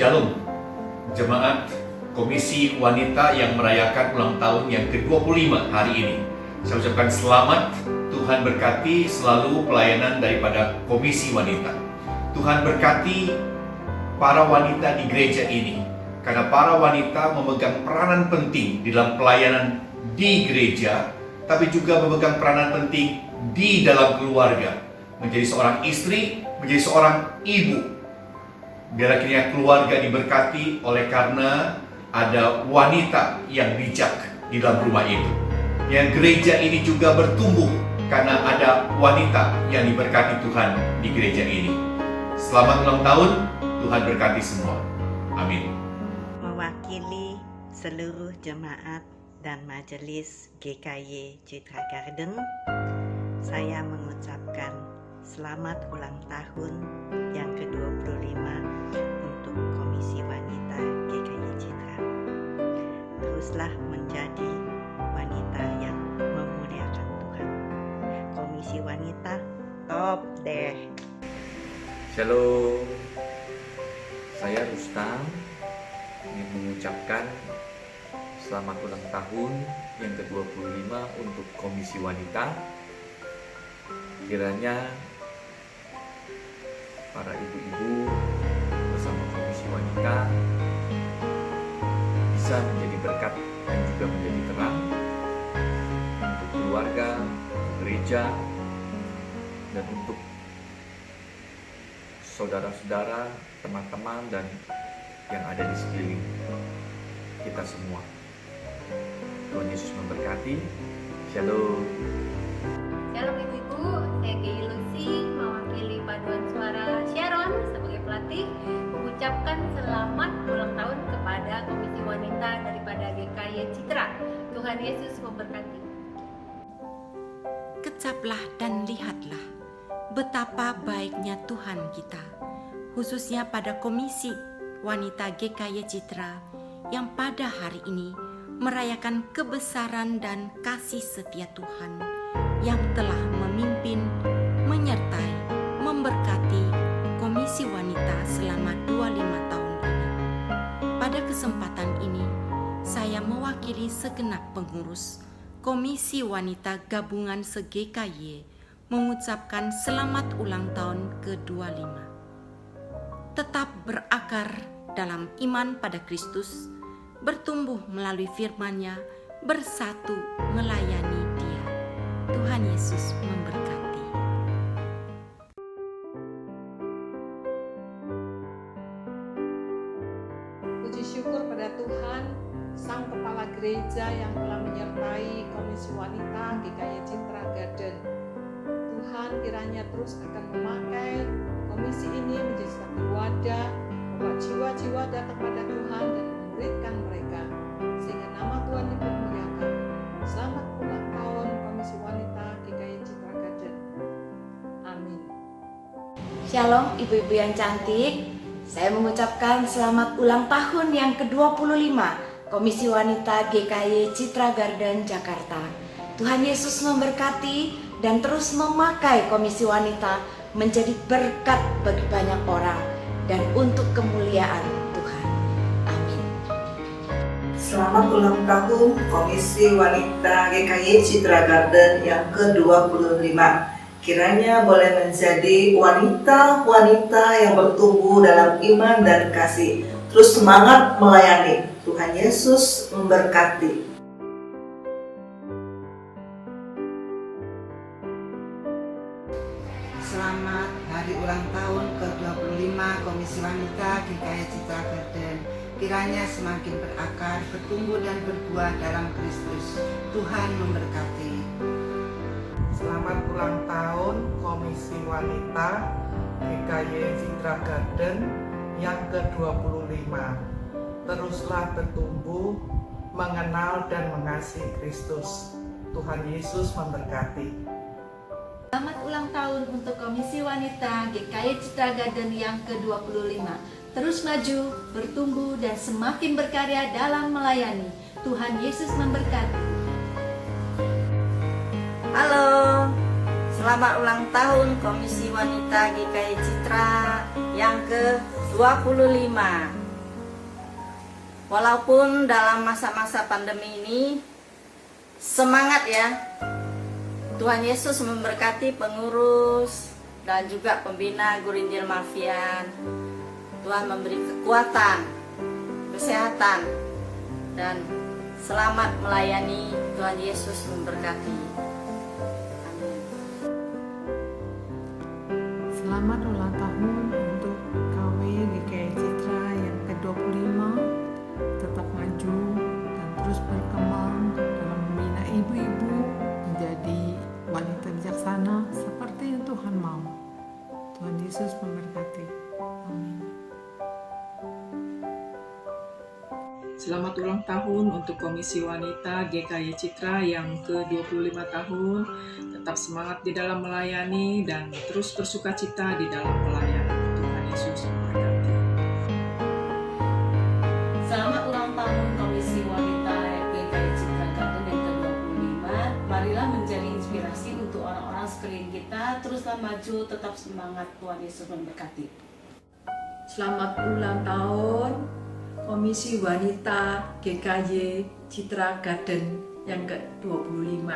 Shalom, Jemaat Komisi Wanita yang merayakan ulang tahun yang ke-25 hari ini. Saya ucapkan selamat, Tuhan berkati selalu pelayanan daripada Komisi Wanita. Tuhan berkati para wanita di gereja ini, karena para wanita memegang peranan penting di dalam pelayanan di gereja, tapi juga memegang peranan penting di dalam keluarga, menjadi seorang istri, menjadi seorang ibu. Biarlah kiranya keluarga diberkati oleh karena ada wanita yang bijak di dalam rumah itu. Yang gereja ini juga bertumbuh karena ada wanita yang diberkati Tuhan di gereja ini. Selamat ulang tahun, Tuhan berkati semua. Amin. Mewakili seluruh jemaat dan majelis GKY Citra Garden, saya mengucapkan selamat ulang tahun yang ke-25 untuk Komisi Wanita GKY Citra. Teruslah menjadi wanita yang memuliakan Tuhan. Komisi Wanita top deh. Shalom, saya Rustam ingin mengucapkan selamat ulang tahun yang ke-25 untuk Komisi Wanita. Kiranya para ibu-ibu bersama Komisi Wanita bisa menjadi berkat dan juga menjadi terang untuk keluarga, gereja, dan untuk saudara-saudara, teman-teman, dan yang ada di sekeliling kita semua. Tuhan Yesus memberkati. Shalom. Shalom ibu-ibu, saya Gei Lucy mewakili paduan suara Sharon sebagai pelatih mengucapkan selamat ulang tahun kepada Komisi Wanita daripada GKY Citra. Tuhan Yesus memberkati. Kecaplah dan lihatlah betapa baiknya Tuhan kita, khususnya pada Komisi Wanita GKY Citra yang pada hari ini merayakan kebesaran dan kasih setia Tuhan yang telah memimpin, menyertai, memberkati Komisi Wanita selama 25 tahun ini. Pada kesempatan ini, saya mewakili segenap pengurus Komisi Wanita Gabungan se-GKY mengucapkan selamat ulang tahun ke-25. Tetap berakar dalam iman pada Kristus, bertumbuh melalui firman-Nya, bersatu melayani Dia. Tuhan Yesus memberkati. Puji syukur pada Tuhan, Sang Kepala Gereja yang telah menyertai Komisi Wanita GKY Citra Garden. Tuhan kiranya terus akan memakai komisi ini menjadi satu wadah, membawa jiwa-jiwa datang pada Tuhan dan memuridkan mereka, sehingga nama Tuhan dipermuliakan. Selamat ulang tahun Komisi Wanita GKY Citra Garden. Amin. Shalom ibu-ibu yang cantik, saya mengucapkan selamat ulang tahun yang ke-25 Komisi Wanita GKY Citra Garden Jakarta. Tuhan Yesus memberkati dan terus memakai Komisi Wanita menjadi berkat bagi banyak orang dan untuk kemuliaan Tuhan. Amin. Selamat ulang tahun Komisi Wanita GKY Citra Garden yang ke-25. Kiranya boleh menjadi wanita-wanita yang bertumbuh dalam iman dan kasih, terus semangat melayani. Tuhan Yesus memberkati. Selamat hari ulang tahun ke-25 Komisi Wanita GKY Citra Garden. Kiranya semakin berakar, bertumbuh dan berbuah dalam Kristus. Tuhan memberkati. Selamat ulang tahun Komisi Wanita GKY Citra Garden yang ke-25. Teruslah bertumbuh, mengenal dan mengasihi Kristus. Tuhan Yesus memberkati. Selamat ulang tahun untuk Komisi Wanita GKY Citra Garden yang ke-25. Terus maju, bertumbuh dan semakin berkarya dalam melayani. Tuhan Yesus memberkati. Halo, selamat ulang tahun Komisi Wanita GKY Citra yang ke-25. Walaupun dalam masa-masa pandemi ini, semangat ya. Tuhan Yesus memberkati pengurus dan juga pembina Gurinjil Malvian. Tuhan memberi kekuatan, kesehatan, dan selamat melayani. Tuhan Yesus memberkati. Amin. Selamat ulang tahun untuk KW GKY Citra yang ke-25. Tetap maju dan terus berkembang dalam membina ibu-ibu menjadi wanita bijaksana seperti yang Tuhan mau. Tuhan Yesus memberkati. Amin. Selamat ulang tahun untuk Komisi Wanita GKY Citra yang ke-25 tahun. Tetap semangat di dalam melayani dan terus bersukacita di dalam pelayanan. Tuhan Yesus memberkati. Selamat ulang tahun Komisi Wanita GKY Citra Garden yang ke-25. Marilah menjadi inspirasi untuk orang-orang sekeliling kita. Teruslah maju, tetap semangat. Tuhan Yesus memberkati. Selamat ulang tahun Komisi Wanita GKY Citra Garden yang ke-25.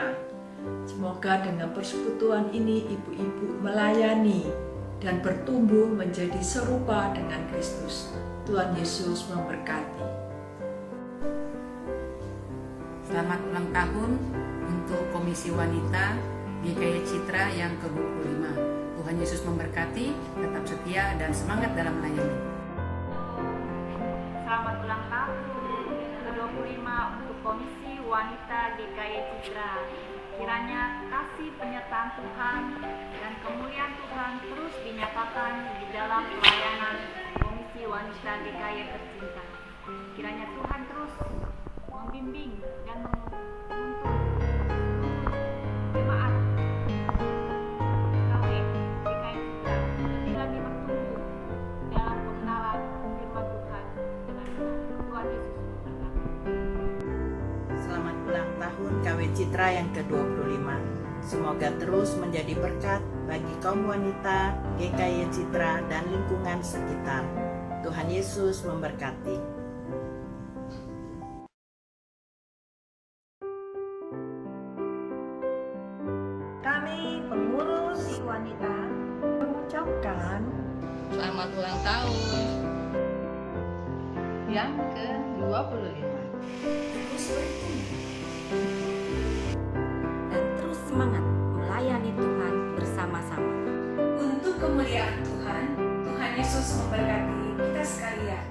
Semoga dengan persekutuan ini ibu-ibu melayani dan bertumbuh menjadi serupa dengan Kristus. Tuhan Yesus memberkati. Selamat ulang tahun untuk Komisi Wanita GKY Citra yang ke-25. Tuhan Yesus memberkati, tetap setia dan semangat dalam melayani. Selamat ulang tahun ke-25 untuk Komisi Wanita GKY Citra. Kiranya kasih penyertaan Tuhan dan kemuliaan Tuhan terus dinyatakan di dalam pelayanan Komisi Wanita GKY tercinta. Kiranya Tuhan terus membimbing dan menuntun jemaat KW GKY Citra lebih lagi bertumbuh dalam pengenalan firman Tuhan dengan Tuhan Yesus memberkati. Selamat ulang tahun KW Citra yang ke-25. Semoga terus menjadi berkat bagi kaum wanita GKY Citra dan lingkungan sekitar. Tuhan Yesus memberkati. Kami pengurus wanita mengucapkan selamat ulang tahun yang ke-25. Terus bertumbuh dan terus semangat melayani Tuhan bersama-sama. Untuk kemuliaan Tuhan, Tuhan Yesus memberkati kita sekalian.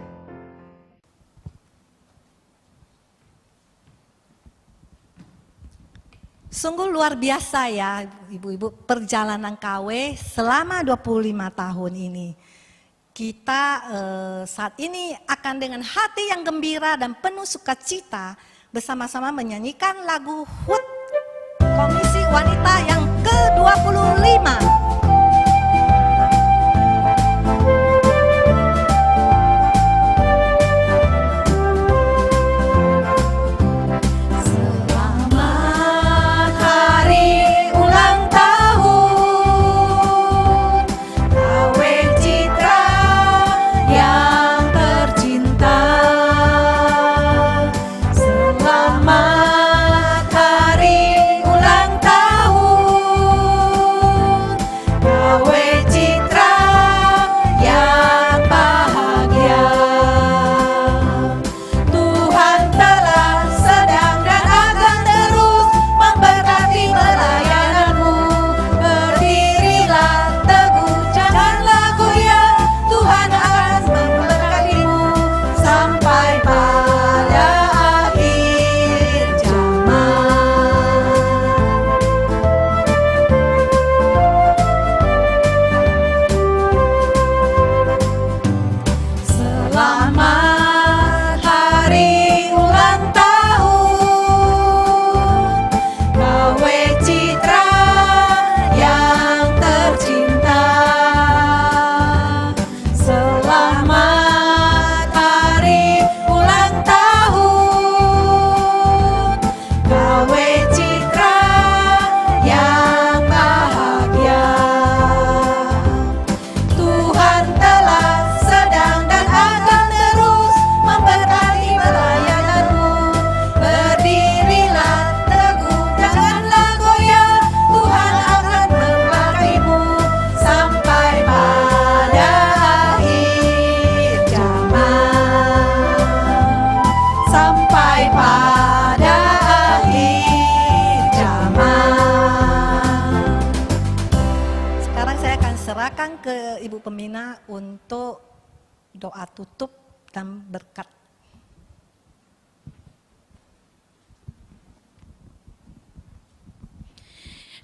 Sungguh luar biasa ya ibu-ibu perjalanan KW selama 25 tahun ini. Kita saat ini akan dengan hati yang gembira dan penuh sukacita bersama-sama menyanyikan lagu HUT Komisi Wanita yang ke-25. Selamat hari ulang tahun. serahkan ke Ibu Pembina untuk doa tutup dan berkat.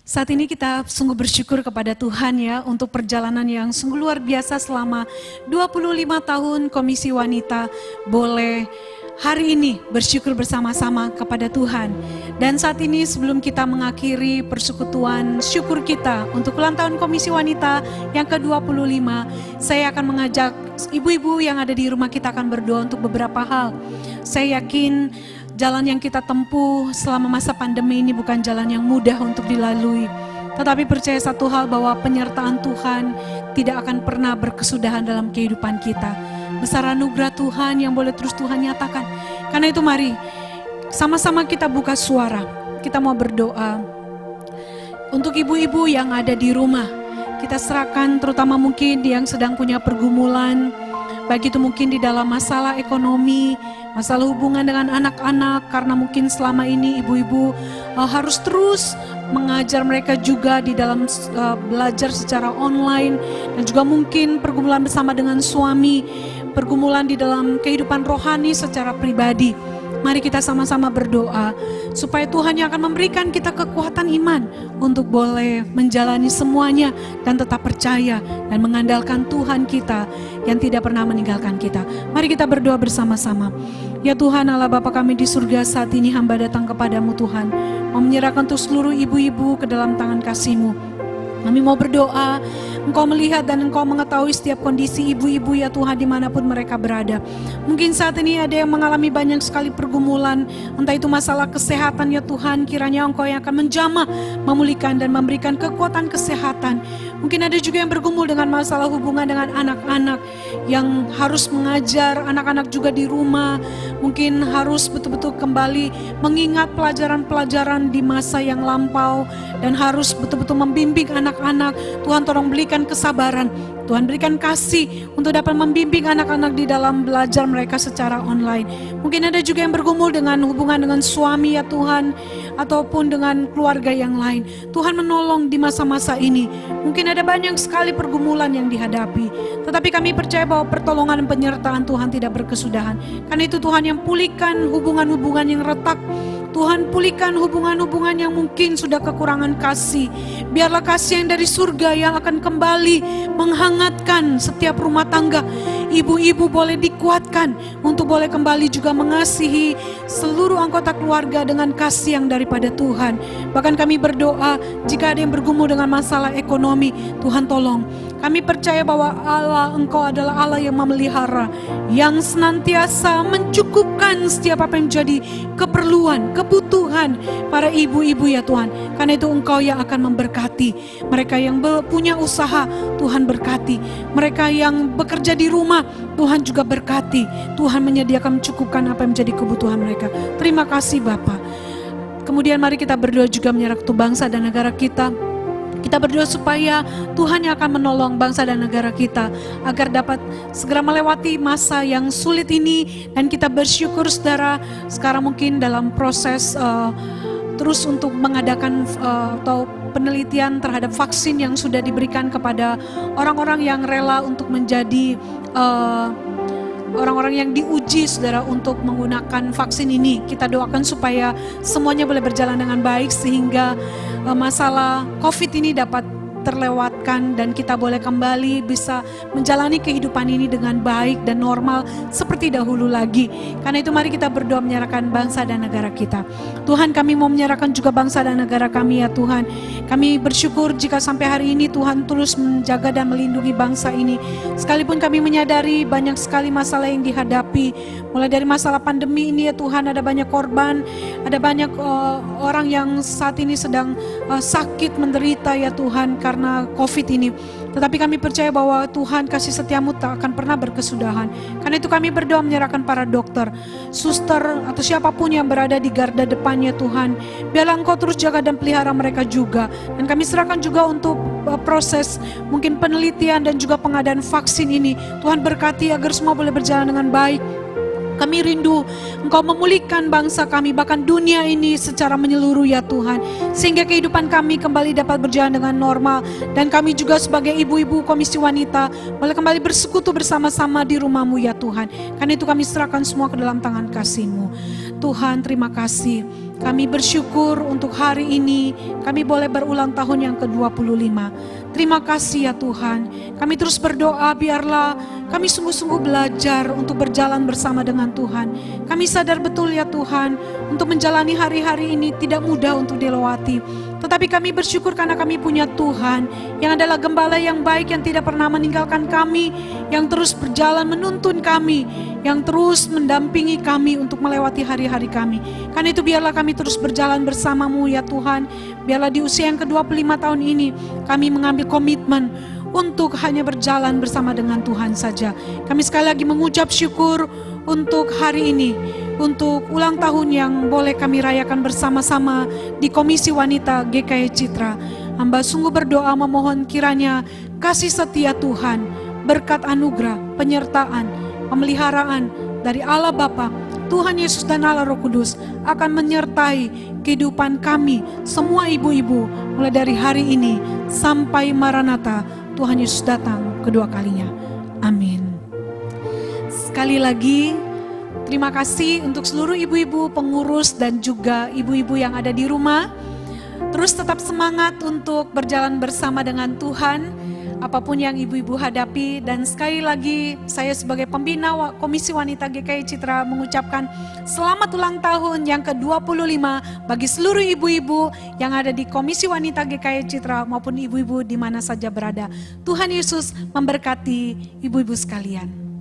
Saat ini kita sungguh bersyukur kepada Tuhan ya untuk perjalanan yang sungguh luar biasa selama 25 tahun Komisi Wanita boleh hari ini bersyukur bersama-sama kepada Tuhan. Dan saat ini sebelum kita mengakhiri persekutuan syukur kita untuk ulang tahun Komisi Wanita yang ke-25, saya akan mengajak ibu-ibu yang ada di rumah kita akan berdoa untuk beberapa hal. Saya yakin jalan yang kita tempuh selama masa pandemi ini bukan jalan yang mudah untuk dilalui. Tetapi percaya satu hal bahwa penyertaan Tuhan tidak akan pernah berkesudahan dalam kehidupan kita. Besar anugerah Tuhan yang boleh terus Tuhan nyatakan. Karena itu mari sama-sama kita buka suara. Kita mau berdoa untuk ibu-ibu yang ada di rumah. Kita serahkan terutama mungkin yang sedang punya pergumulan. Baik itu mungkin di dalam masalah ekonomi, masalah hubungan dengan anak-anak, karena mungkin selama ini ibu-ibu harus terus mengajar mereka juga di dalam belajar secara online, dan juga mungkin pergumulan bersama dengan suami, pergumulan di dalam kehidupan rohani secara pribadi. Mari kita sama-sama berdoa supaya Tuhan yang akan memberikan kita kekuatan iman untuk boleh menjalani semuanya dan tetap percaya dan mengandalkan Tuhan kita yang tidak pernah meninggalkan kita. Mari kita berdoa bersama-sama. Ya Tuhan Allah Bapa kami di surga, saat ini hamba datang kepadamu Tuhan, mau menyerahkan untuk seluruh ibu-ibu ke dalam tangan kasih-Mu. Kami mau berdoa, Engkau melihat dan Engkau mengetahui setiap kondisi ibu-ibu ya Tuhan dimanapun mereka berada. Mungkin saat ini ada yang mengalami banyak sekali pergumulan, entah itu masalah kesehatan ya Tuhan, kiranya Engkau yang akan menjamah, memulihkan dan memberikan kekuatan kesehatan. Mungkin ada juga yang bergumul dengan masalah hubungan dengan anak-anak, yang harus mengajar anak-anak juga di rumah, mungkin harus betul-betul kembali mengingat pelajaran-pelajaran di masa yang lampau, dan harus betul-betul membimbing anak-anak. Tuhan tolong berikan kesabaran, Tuhan berikan kasih untuk dapat membimbing anak-anak di dalam belajar mereka secara online. Mungkin ada juga yang bergumul dengan hubungan dengan suami ya Tuhan, ataupun dengan keluarga yang lain. Tuhan menolong di masa-masa ini. Mungkin ada banyak sekali pergumulan yang dihadapi, tetapi kami percaya bahwa pertolongan dan penyertaan Tuhan tidak berkesudahan. Karena itu Tuhan yang pulihkan hubungan-hubungan yang retak. Tuhan pulihkan hubungan-hubungan yang mungkin sudah kekurangan kasih. Biarlah kasih yang dari surga yang akan kembali menghangatkan setiap rumah tangga. Ibu-ibu boleh dikuatkan untuk boleh kembali juga mengasihi seluruh anggota keluarga dengan kasih yang daripada Tuhan. Bahkan kami berdoa jika ada yang bergumul dengan masalah ekonomi, Tuhan tolong. Kami percaya bahwa Allah, Engkau adalah Allah yang memelihara, yang senantiasa mencukupkan setiap apa yang menjadi keperluan, kebutuhan para ibu-ibu ya Tuhan. Karena itu Engkau yang akan memberkati mereka yang punya usaha, Tuhan berkati. Mereka yang bekerja di rumah, Tuhan juga berkati. Tuhan menyediakan mencukupkan apa yang menjadi kebutuhan mereka. Terima kasih Bapa. Kemudian mari kita berdoa juga menyerah untuk bangsa dan negara kita. Kita berdoa supaya Tuhan yang akan menolong bangsa dan negara kita agar dapat segera melewati masa yang sulit ini. Dan kita bersyukur saudara, sekarang mungkin dalam proses terus untuk mengadakan atau penelitian terhadap vaksin yang sudah diberikan kepada orang-orang yang rela untuk menjadi orang-orang yang diuji saudara untuk menggunakan vaksin ini. Kita doakan supaya semuanya boleh berjalan dengan baik sehingga masalah COVID ini dapat terlewatkan dan kita boleh kembali bisa menjalani kehidupan ini dengan baik dan normal seperti dahulu lagi. Karena itu mari kita berdoa menyerahkan bangsa dan negara kita. Tuhan, kami mau menyerahkan juga bangsa dan negara kami ya Tuhan. Kami bersyukur jika sampai hari ini Tuhan terus menjaga dan melindungi bangsa ini. Sekalipun kami menyadari banyak sekali masalah yang dihadapi, mulai dari masalah pandemi ini ya Tuhan, ada banyak korban, ada banyak orang yang saat ini sedang sakit menderita ya Tuhan karena COVID ini. Tetapi kami percaya bahwa Tuhan kasih setiamu tak akan pernah berkesudahan. Karena itu kami berdoa menyerahkan para dokter, suster atau siapapun yang berada di garda depannya Tuhan. Biarlah Engkau terus jaga dan pelihara mereka juga. Dan kami serahkan juga untuk proses mungkin penelitian dan juga pengadaan vaksin ini. Tuhan berkati agar semua boleh berjalan dengan baik. Kami rindu Engkau memulihkan bangsa kami, bahkan dunia ini secara menyeluruh ya Tuhan. Sehingga kehidupan kami kembali dapat berjalan dengan normal. Dan kami juga sebagai ibu-ibu Komisi Wanita boleh kembali bersekutu bersama-sama di rumah-Mu ya Tuhan. Karena itu kami serahkan semua ke dalam tangan kasih-Mu. Tuhan, terima kasih. Kami bersyukur untuk hari ini kami boleh berulang tahun yang ke-25. Terima kasih ya Tuhan. Kami terus berdoa biarlah kami sungguh-sungguh belajar untuk berjalan bersama dengan Tuhan. Kami sadar betul ya Tuhan, untuk menjalani hari-hari ini tidak mudah untuk dilewati. Tetapi kami bersyukur karena kami punya Tuhan yang adalah gembala yang baik, yang tidak pernah meninggalkan kami, yang terus berjalan menuntun kami, yang terus mendampingi kami untuk melewati hari-hari kami. Karena itu biarlah kami terus berjalan bersama-Mu ya Tuhan. Biarlah di usia yang ke-25 tahun ini kami mengambil komitmen untuk hanya berjalan bersama dengan Tuhan saja. Kami sekali lagi mengucap syukur untuk hari ini, untuk ulang tahun yang boleh kami rayakan bersama-sama di Komisi Wanita GKY Citra. Hamba sungguh berdoa memohon kiranya kasih setia Tuhan, berkat anugerah, penyertaan, pemeliharaan dari Allah Bapa, Tuhan Yesus dan Allah Roh Kudus akan menyertai kehidupan kami semua ibu-ibu mulai dari hari ini sampai Maranatha Tuhan Yesus datang kedua kalinya. Amin. Sekali lagi terima kasih untuk seluruh ibu-ibu pengurus dan juga ibu-ibu yang ada di rumah. Terus tetap semangat untuk berjalan bersama dengan Tuhan apapun yang ibu-ibu hadapi. Dan sekali lagi saya sebagai pembina Komisi Wanita GKY Citra mengucapkan selamat ulang tahun yang ke-25 bagi seluruh ibu-ibu yang ada di Komisi Wanita GKY Citra maupun ibu-ibu di mana saja berada. Tuhan Yesus memberkati ibu-ibu sekalian.